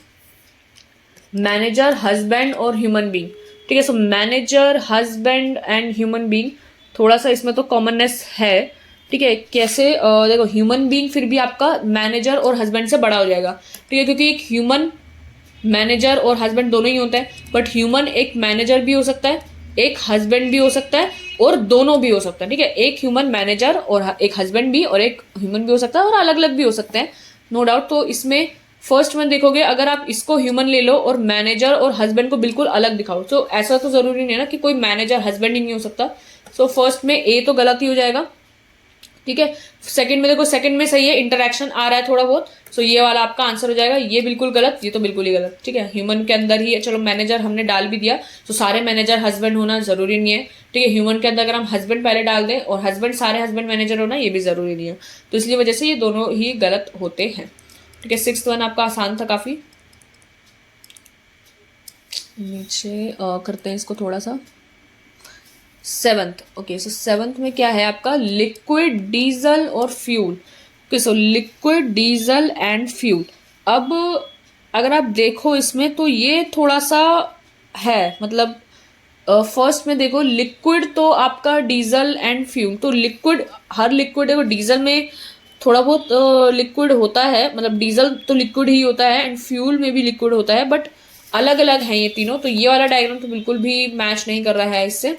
मैनेजर, हस्बैंड और ह्यूमन बीइंग, ठीक है। So manager, husband and human being, थोड़ा सा इसमें तो कॉमननेस है, ठीक है। कैसे? देखो ह्यूमन बीइंग फिर भी आपका मैनेजर और हस्बैंड से बड़ा हो जाएगा, ठीक है, क्योंकि एक ह्यूमन मैनेजर और हस्बैंड दोनों ही होता है, बट ह्यूमन एक मैनेजर भी हो सकता है, एक हस्बैंड भी हो सकता है और दोनों भी हो सकता है, ठीक है। एक ह्यूमन मैनेजर और एक हस्बैंड भी और एक ह्यूमन भी हो सकता है और अलग अलग भी हो सकते हैं, नो डाउट। तो इसमें फर्स्ट में देखोगे, अगर आप इसको ह्यूमन ले लो और मैनेजर और हस्बैंड को बिल्कुल अलग दिखाओ, तो ऐसा तो जरूरी नहीं है ना कि कोई मैनेजर हस्बैंड ही नहीं हो सकता। सो फर्स्ट में ए तो गलत ही हो जाएगा, ठीक है। सेकंड में देखो, सेकंड में सही है, इंटरेक्शन आ रहा है थोड़ा बहुत, सो ये वाला आपका आंसर हो जाएगा। ये बिल्कुल गलत, ये तो बिल्कुल ही गलत, ठीक है। ह्यूमन के अंदर ही है, चलो मैनेजर हमने डाल भी दिया, तो सारे मैनेजर हस्बैंड होना जरूरी नहीं है, ठीक है। ह्यूमन के अंदर अगर हम हस्बैंड पहले डाल दें और हस्बैंड सारे हस्बैंड मैनेजर होना, ये भी जरूरी नहीं है, तो इसलिए वजह से ये दोनों ही गलत होते हैं, ठीक है। सिक्स्थ वन आपका आसान था काफी। नीचे करते हैं इसको थोड़ा सा। सेवंथ, ओके, सो सेवंथ में क्या है आपका? लिक्विड, डीजल और fuel. Okay, so liquid, diesel and fuel. अब अगर आप देखो इसमें तो ये थोड़ा सा है, मतलब फर्स्ट में देखो लिक्विड तो आपका डीजल एंड फ्यूल, तो लिक्विड, हर लिक्विड देखो डीजल में थोड़ा बहुत लिक्विड होता है, मतलब डीजल तो लिक्विड ही होता है एंड फ्यूल में भी लिक्विड होता है, बट अलग अलग हैं ये तीनों। तो ये वाला डायग्राम तो बिल्कुल भी मैच नहीं कर रहा है इससे।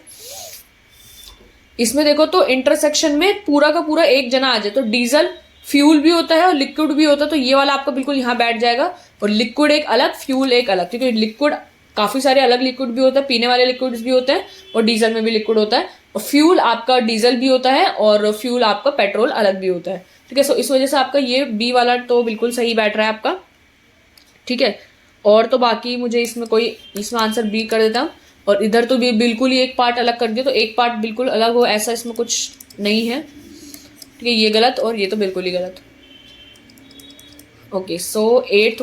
इसमें देखो तो इंटरसेक्शन में पूरा का पूरा एक जना आ जाए, तो डीजल फ्यूल भी होता है और लिक्विड भी होता है, तो ये वाला आपका बिल्कुल यहाँ बैठ जाएगा। और लिक्विड एक अलग, फ्यूल एक अलग, क्योंकि लिक्विड काफी सारे अलग लिक्विड भी होता है, पीने वाले लिक्विड्स भी होते हैं और डीजल में भी लिक्विड होता है, और फ्यूल आपका डीजल भी होता है और फ्यूल आपका पेट्रोल अलग भी होता है, ठीक है। सो इस वजह से आपका ये बी वाला तो बिल्कुल सही बैठ रहा है आपका, ठीक है। और तो बाकी मुझे इसमें कोई, इसमें आंसर बी कर देता हूँ, और इधर तो भी बिल्कुल ही एक पार्ट अलग कर दिया, तो एक पार्ट बिल्कुल अलग हो ऐसा इसमें कुछ नहीं है, ठीक है। ये गलत और ये तो बिल्कुल ही गलत। ओके, सो एट्थ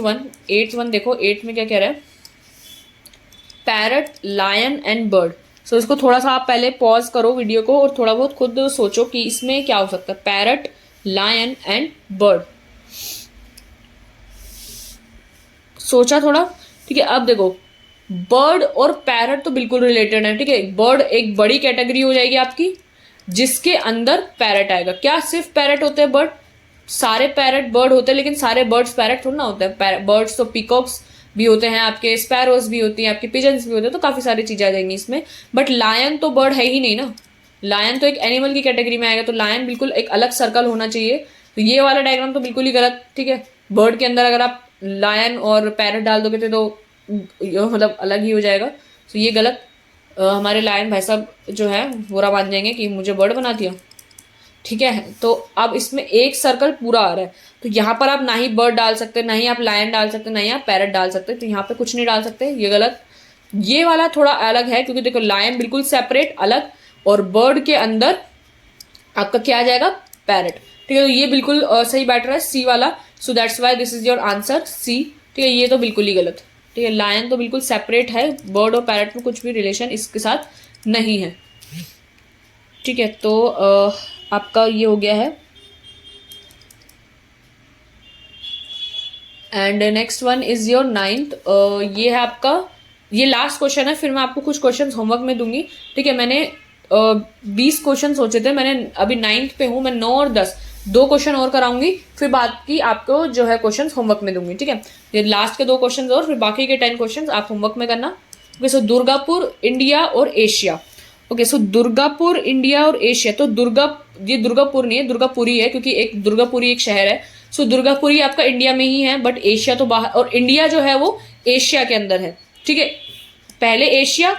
वन देखो, एट्थ में क्या कह रहा है? Parrot, lion and bird. So इसको थोड़ा सा आप पहले पॉज करो वीडियो को और थोड़ा बहुत खुद सोचो कि इसमें क्या हो सकता है, पैरट, लायन एंड बर्ड। सोचा थोड़ा, ठीक है। अब देखो बर्ड और पैरट तो बिल्कुल रिलेटेड है, ठीक है। बर्ड एक बड़ी कैटेगरी हो जाएगी आपकी जिसके अंदर पैरट आएगा। क्या सिर्फ पैरट होते हैं बर्ड? सारे पैरट बर्ड होते हैं, लेकिन सारे बर्ड्स पैरट थोड़ा ना होते हैं। बर्ड्स तो पीकॉक्स भी होते हैं आपके, स्पैरोज भी होती हैं आपकी, पिजन्स भी होते हैं, तो काफी सारी चीजें आ जाएंगी इसमें। बट लायन तो बर्ड है ही नहीं ना, लायन तो एक एनिमल की कैटेगरी में आएगा, तो लायन बिल्कुल एक अलग सर्कल होना चाहिए। तो ये वाला डायग्राम तो बिल्कुल ही गलत, ठीक है। बर्ड के अंदर अगर आप लायन और पैरट डाल दोगे तो मतलब अलग ही हो जाएगा, तो ये गलत। हमारे लायन भाई साहब जो है बुरा मान जाएंगे कि मुझे बर्ड बना दिया, ठीक है। तो अब इसमें एक सर्कल पूरा आ रहा है, तो यहाँ पर आप ना ही बर्ड डाल सकते, ना ही आप लायन डाल सकते, ना ही आप पैरट डाल सकते, तो यहाँ पे कुछ नहीं डाल सकते, ये गलत। ये वाला थोड़ा अलग है, क्योंकि देखो लायन बिल्कुल सेपरेट अलग, और बर्ड के अंदर आपका क्या आ जाएगा? पैरट, ठीक है। तो ये बिल्कुल सही बैठ रहा है, सी वाला। So that's why this is your answer, C, ठीक है। ये तो बिल्कुल ही गलत, ठीक है। लायन तो बिल्कुल सेपरेट है, बर्ड और पैरट में कुछ भी रिलेशन इसके साथ नहीं है, ठीक है। तो आपका ये हो गया है। And next one is your ninth. ये है आपका, ये लास्ट क्वेश्चन है, फिर मैं आपको कुछ क्वेश्चन होमवर्क में दूंगी, ठीक है। मैंने 20 क्वेश्चन सोचे थे, मैंने अभी 9th पे हूँ मैं, 9 और 10 2 क्वेश्चन और कराऊंगी, फिर बाकी आपको जो है क्वेश्चन होमवर्क में दूंगी, ठीक है। ये लास्ट के 2 क्वेश्चन और फिर बाकी के 10 क्वेश्चन आप होमवर्क में करना। ओके, सो दुर्गापुर, इंडिया और एशिया। ओके, सो दुर्गापुर, इंडिया और एशिया। तो ये दुर्गापुर नहीं है, दुर्गापुरी है, क्योंकि एक दुर्गापुरी एक शहर है। सो दुर्गापुरी आपका इंडिया में ही है, बट एशिया तो बाहर, और इंडिया जो है वो एशिया के अंदर है, ठीक है। पहले एशिया,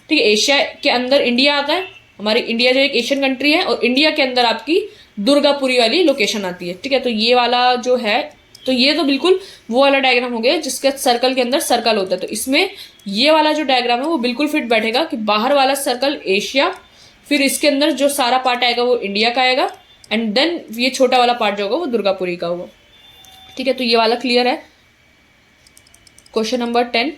ठीक है, एशिया के अंदर इंडिया आता है। हमारी इंडिया जो एक एशियन कंट्री है, और इंडिया के अंदर आपकी दुर्गापुरी वाली लोकेशन आती है, ठीक है। तो ये वाला जो है, तो ये तो बिल्कुल वो वाला डायग्राम हो गया जिसके सर्कल के अंदर सर्कल होता है। तो इसमें ये वाला जो डायग्राम है वो बिल्कुल फिट बैठेगा कि बाहर वाला सर्कल एशिया, फिर इसके अंदर जो सारा पार्ट आएगा वो इंडिया का आएगा, एंड देन ये छोटा वाला पार्ट जो होगा वो दुर्गापुरी का होगा, ठीक है। तो ये वाला क्लियर है। Question number 10।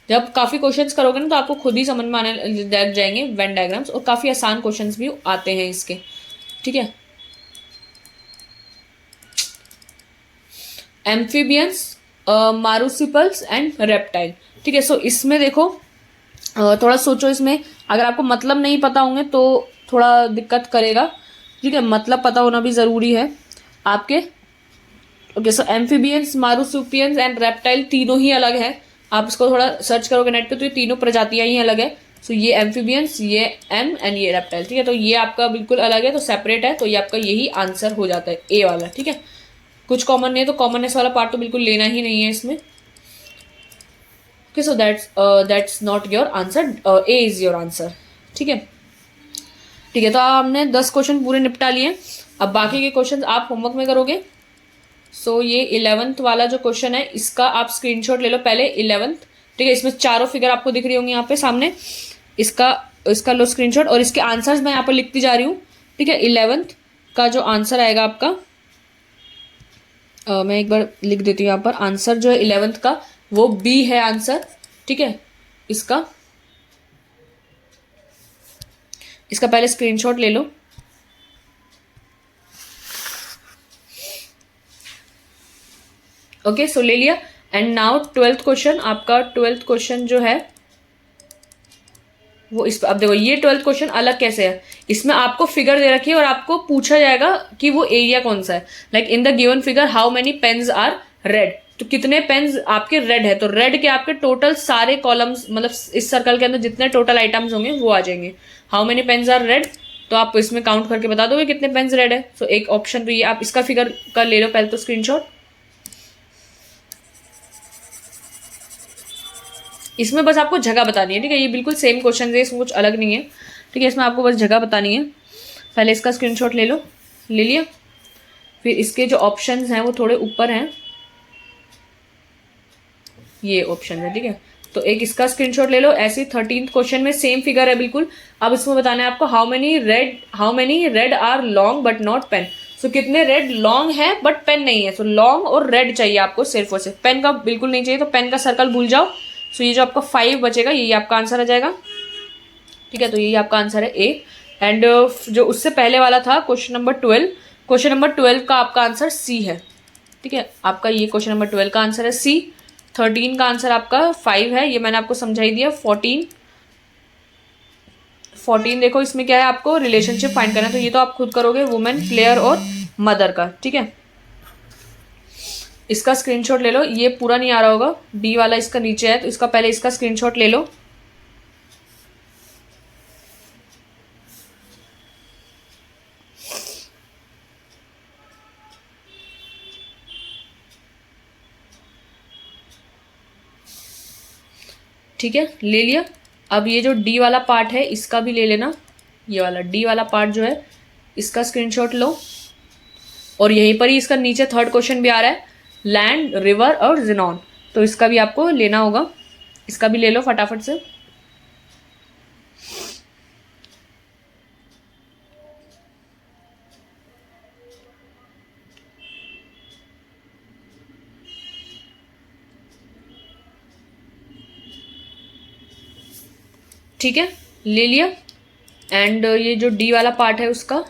जब काफी क्वेश्चंस करोगे ना तो आपको खुद ही समझ में आने लग जाएंगे वेन डायग्राम्स, और काफी आसान क्वेश्चंस भी आते हैं इसके, ठीक है। एम्फीबियंस, मारूसिपल्स एंड रेप्टाइल, ठीक है। सो इसमें देखो, थोड़ा सोचो, इसमें अगर आपको मतलब नहीं पता होंगे तो थोड़ा दिक्कत करेगा, ठीक है। मतलब पता होना भी ज़रूरी है आपके। Okay, so amphibians, marsupials and reptile तीनों ही अलग है। आप इसको थोड़ा सर्च करोगे नेट पे तो ये तीनों प्रजातियां ही अलग है। सो ये एम्फीबियंस, ये एंड ये रेप्टाइल, ठीक है। तो ये आपका बिल्कुल अलग है, तो सेपरेट है, तो ये आपका यही आंसर हो जाता है, ए वाला, ठीक है। कुछ कॉमन नहीं है, तो कॉमननेस वाला पार्ट तो बिल्कुल लेना ही नहीं है इसमें। Okay, so that's not your answer, A is your answer, ठीक है। ठीक है, तो हमने 10 क्वेश्चन पूरे निपटा लिए। अब बाकी के क्वेश्चन आप होमवर्क में करोगे। सो ये 11th वाला जो क्वेश्चन है इसका आप स्क्रीनशॉट ले लो पहले, 11th, ठीक है। इसमें चारों फिगर आपको दिख रही होंगी यहाँ पे सामने, इसका लो स्क्रीनशॉट, और इसके आंसर्स मैं यहाँ पर लिखती जा रही हूँ, ठीक है। 11th का जो आंसर आएगा आपका, मैं एक बार लिख देती हूँ यहाँ पर। आंसर जो है 11th का वो बी है आंसर, ठीक है। इसका पहले स्क्रीनशॉट ले लो। ओके, सो ले लिया। एंड नाउ 12th क्वेश्चन, आपका 12th क्वेश्चन जो है वो इस, अब देखो ये 12th क्वेश्चन अलग कैसे है। इसमें आपको फिगर दे रखी है और आपको पूछा जाएगा कि वो एरिया कौन सा है। Like in the given figure how many pens are red, तो कितने पेन्स आपके रेड है। तो रेड के आपके टोटल सारे कॉलम्स, मतलब इस सर्कल के अंदर जितने टोटल आइटम्स होंगे वो आ जाएंगे। How many pens are red, तो आप इसमें काउंट करके बता दोगे कितने पेन्स रेड है। सो एक ऑप्शन तो ये, आप इसका फिगर का ले लो पहले तो स्क्रीनशॉट। इसमें बस आपको जगह बतानी है, ठीक है। ये बिल्कुल सेम क्वेश्चन है, इसमें कुछ अलग नहीं है, ठीक है। इसमें आपको बस जगह बतानी है। पहले इसका स्क्रीनशॉट ले लो, ले लिया। फिर इसके जो ऑप्शंस हैं वो थोड़े ऊपर हैं, ये ऑप्शन है, ठीक है। तो एक इसका स्क्रीनशॉट ले लो। ऐसे 13th क्वेश्चन में सेम फिगर है बिल्कुल। अब इसमें बताना है आपको how many red are long but not pen. So कितने रेड लॉन्ग है बट पेन नहीं है। सो लॉन्ग और रेड चाहिए आपको सिर्फ और सिर्फ, पेन का बिल्कुल नहीं चाहिए, तो पेन का सर्कल भूल जाओ। सो ये जो आपका 5 बचेगा यही आपका आंसर आ जाएगा, ठीक है। तो यही आपका आंसर है ए। एंड जो उससे पहले वाला था क्वेश्चन नंबर 12, क्वेश्चन नंबर 12 का आपका आंसर सी है, ठीक है। आपका ये क्वेश्चन नंबर 12 का आंसर है सी। 13 का आंसर आपका 5 है, ये मैंने आपको समझाई दिया। 14 देखो, इसमें क्या है, आपको रिलेशनशिप फाइंड करना है, तो ये तो आप खुद करोगे, वुमेन, प्लेयर और मदर का, ठीक है। इसका स्क्रीनशॉट ले लो। ये पूरा नहीं आ रहा होगा, डी वाला इसका नीचे है, तो इसका पहले इसका स्क्रीनशॉट ले लो। ठीक है, ले लिया। अब ये जो डी वाला पार्ट है इसका भी ले लेना, ये वाला डी वाला पार्ट जो है इसका स्क्रीनशॉट लो। और यहीं पर ही इसका नीचे 3rd क्वेश्चन भी आ रहा है, लैंड, रिवर और जिनॉन, तो इसका भी आपको लेना होगा। इसका भी ले लो फटाफट से। ठीक है, ले लिया। एंड ये जो डी वाला पार्ट है उसका,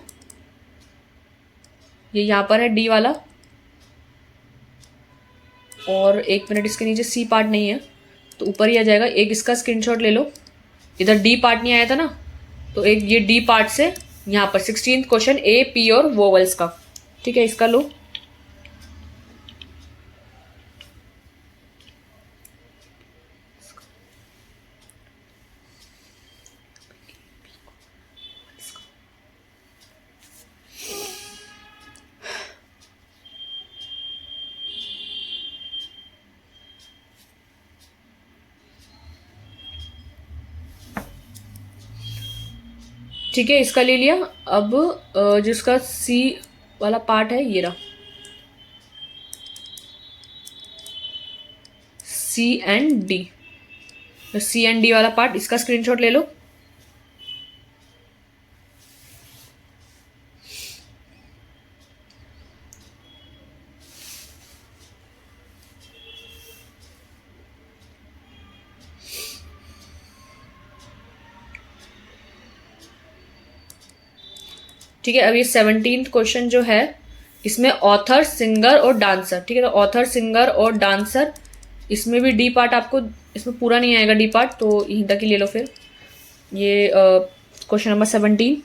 ये यहाँ पर है डी वाला, और 1 मिनट, इसके नीचे सी पार्ट नहीं है तो ऊपर ही आ जाएगा। एक इसका स्क्रीनशॉट ले लो। इधर डी पार्ट नहीं आया था ना, तो एक ये डी पार्ट से यहाँ पर 16th क्वेश्चन ए पी और वोवल्स का। ठीक है, इसका लो। ठीक है, इसका ले लिया। अब जिसका सी वाला पार्ट है ये रहा, C and D. C and D वाला पार्ट, इसका स्क्रीनशॉट ले लो। ठीक है, अब ये 17th क्वेश्चन जो है, इसमें ऑथर, सिंगर और डांसर। ठीक है, तो ऑथर, सिंगर और डांसर, इसमें भी डी पार्ट आपको, इसमें पूरा नहीं आएगा डी पार्ट, तो यहीं तक ही ले लो फिर। ये क्वेश्चन नंबर 17।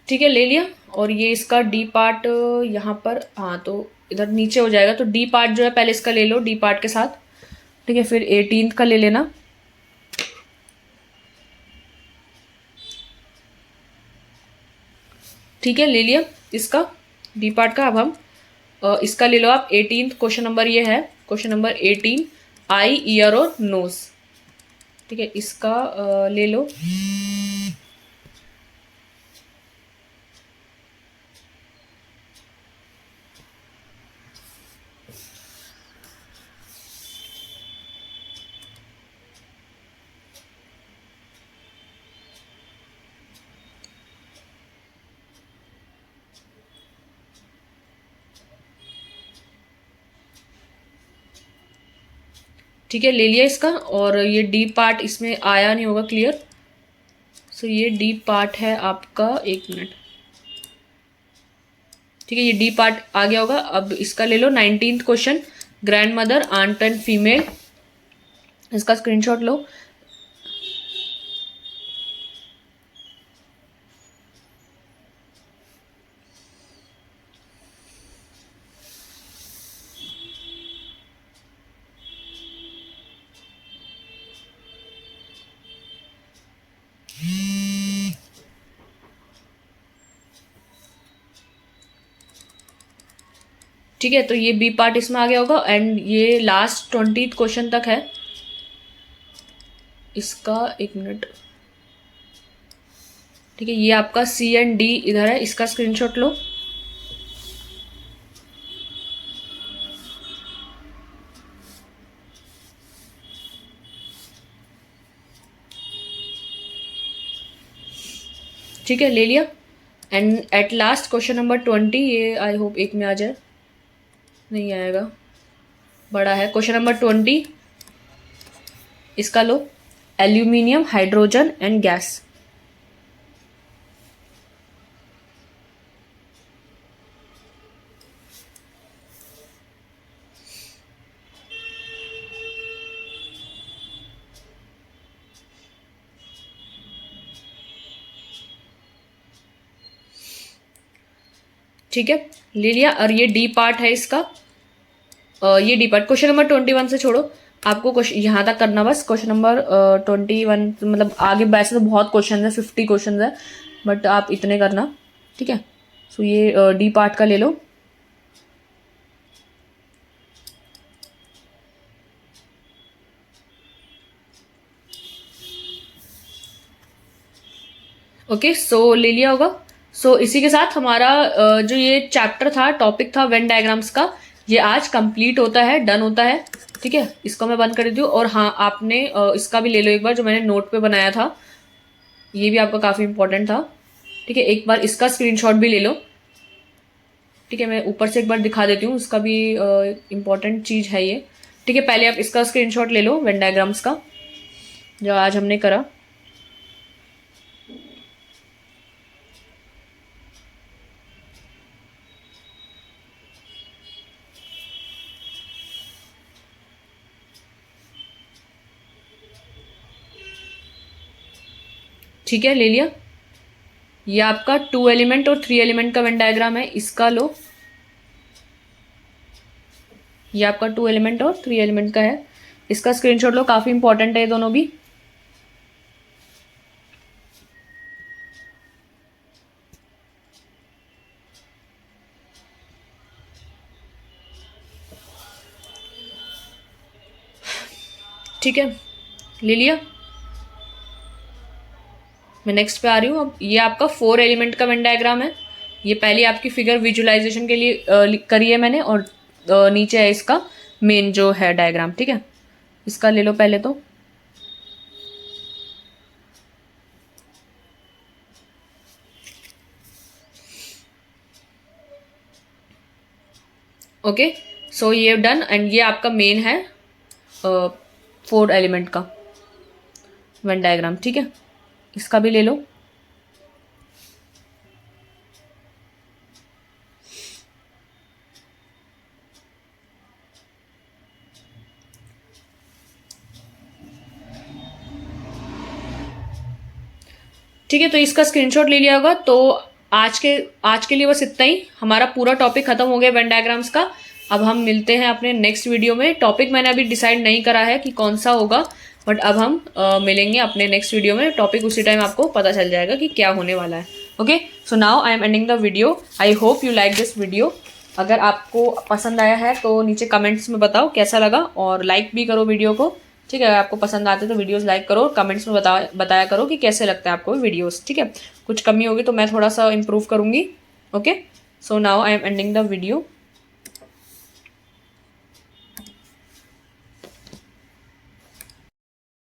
ठीक है, ले लिया। और ये इसका डी पार्ट यहाँ पर, हाँ तो इधर नीचे हो जाएगा। तो डी पार्ट जो है पहले इसका ले लो डी पार्ट के साथ। ठीक है, फिर 18th का ले लेना। ठीक है, ले लिया इसका डी पार्ट का। अब हम इसका ले लो आप 18th क्वेश्चन नंबर, ये है क्वेश्चन नंबर 18, आई, ईयर और नोज। ठीक है, इसका ले लो। ठीक है, ले लिया इसका। और ये डी पार्ट इसमें आया नहीं होगा क्लियर। सो ये डी पार्ट है आपका, 1 मिनट। ठीक है, ये डी पार्ट आ गया होगा। अब इसका ले लो 19th question, grandmother, aunt and female. इसका स्क्रीनशॉट लो। ठीक है, तो ये बी पार्ट इसमें आ गया होगा। एंड ये लास्ट 20th क्वेश्चन तक है इसका। 1 मिनट। ठीक है, ये आपका सी एंड डी इधर है, इसका स्क्रीनशॉट लो। ठीक है, ले लिया। And at last question number 20, ये आई होप एक में आ जाए। नहीं आएगा, बड़ा है। क्वेश्चन नंबर 20, इसका लो, एल्यूमिनियम, हाइड्रोजन एंड गैस। ठीक है, ले लिया। और ये डी पार्ट है इसका। ये डी पार्ट क्वेश्चन नंबर 21 से छोड़ो, आपको क्वेश्चन यहाँ तक करना बस। क्वेश्चन नंबर 21, मतलब आगे वैसे तो बहुत क्वेश्चन है, 50 क्वेश्चन है, बट आप इतने करना। ठीक है, सो ये डी पार्ट का ले लो। ओके, सो ले लिया होगा। सो इसी के साथ हमारा जो ये चैप्टर था, टॉपिक था वेन डायग्राम्स का, ये आज कंप्लीट होता है, डन होता है। ठीक है, इसको मैं बंद कर देती हूँ। और हाँ, आपने इसका भी ले लो एक बार, जो मैंने नोट पे बनाया था, ये भी आपका काफ़ी इंपॉर्टेंट था। ठीक है, एक बार इसका स्क्रीनशॉट भी ले लो। ठीक है, मैं ऊपर से एक बार दिखा देती हूँ, इसका भी इम्पॉर्टेंट चीज़ है ये। ठीक है, पहले आप इसका स्क्रीनशॉट ले लो वेन डायग्राम्स का, जो आज हमने करा। ठीक है, ले लिया। ये आपका 2 एलिमेंट और 3 एलिमेंट का वेन डायग्राम है, इसका लो। ये आपका 2 एलिमेंट और 3 एलिमेंट का है, इसका स्क्रीनशॉट लो, काफ़ी इंपॉर्टेंट है ये दोनों भी। ठीक है, ले लिया। मैं नेक्स्ट पे आ रही हूँ। अब ये आपका 4 एलिमेंट का वेन डायग्राम है। ये पहली आपकी फिगर विजुअलाइजेशन के लिए करी है मैंने, और नीचे है इसका मेन जो है डायग्राम। ठीक है, इसका ले लो पहले तो। ओके, सो ये डन। एंड ये आपका मेन है 4 एलिमेंट का वेन डायग्राम। ठीक है, इसका भी ले लो। ठीक है, तो इसका स्क्रीनशॉट ले लिया होगा। तो आज के लिए बस इतना ही, हमारा पूरा टॉपिक खत्म हो गया वेन डायग्राम्स का। अब हम मिलते हैं अपने नेक्स्ट वीडियो में। टॉपिक मैंने अभी डिसाइड नहीं करा है कि कौन सा होगा, बट अब हम मिलेंगे अपने नेक्स्ट वीडियो में। टॉपिक उसी टाइम आपको पता चल जाएगा कि क्या होने वाला है। Okay, so now I am ending the video. I hope you like this video. अगर आपको पसंद आया है तो नीचे कमेंट्स में बताओ कैसा लगा, और लाइक भी करो वीडियो को। ठीक है, अगर आपको पसंद आते तो वीडियोस लाइक करो, कमेंट्स में बताया करो कि कैसे लगता है आपको वीडियोस। ठीक है, कुछ कमी होगी तो मैं थोड़ा सा इम्प्रूव करूँगी। Okay, so now I am ending the video.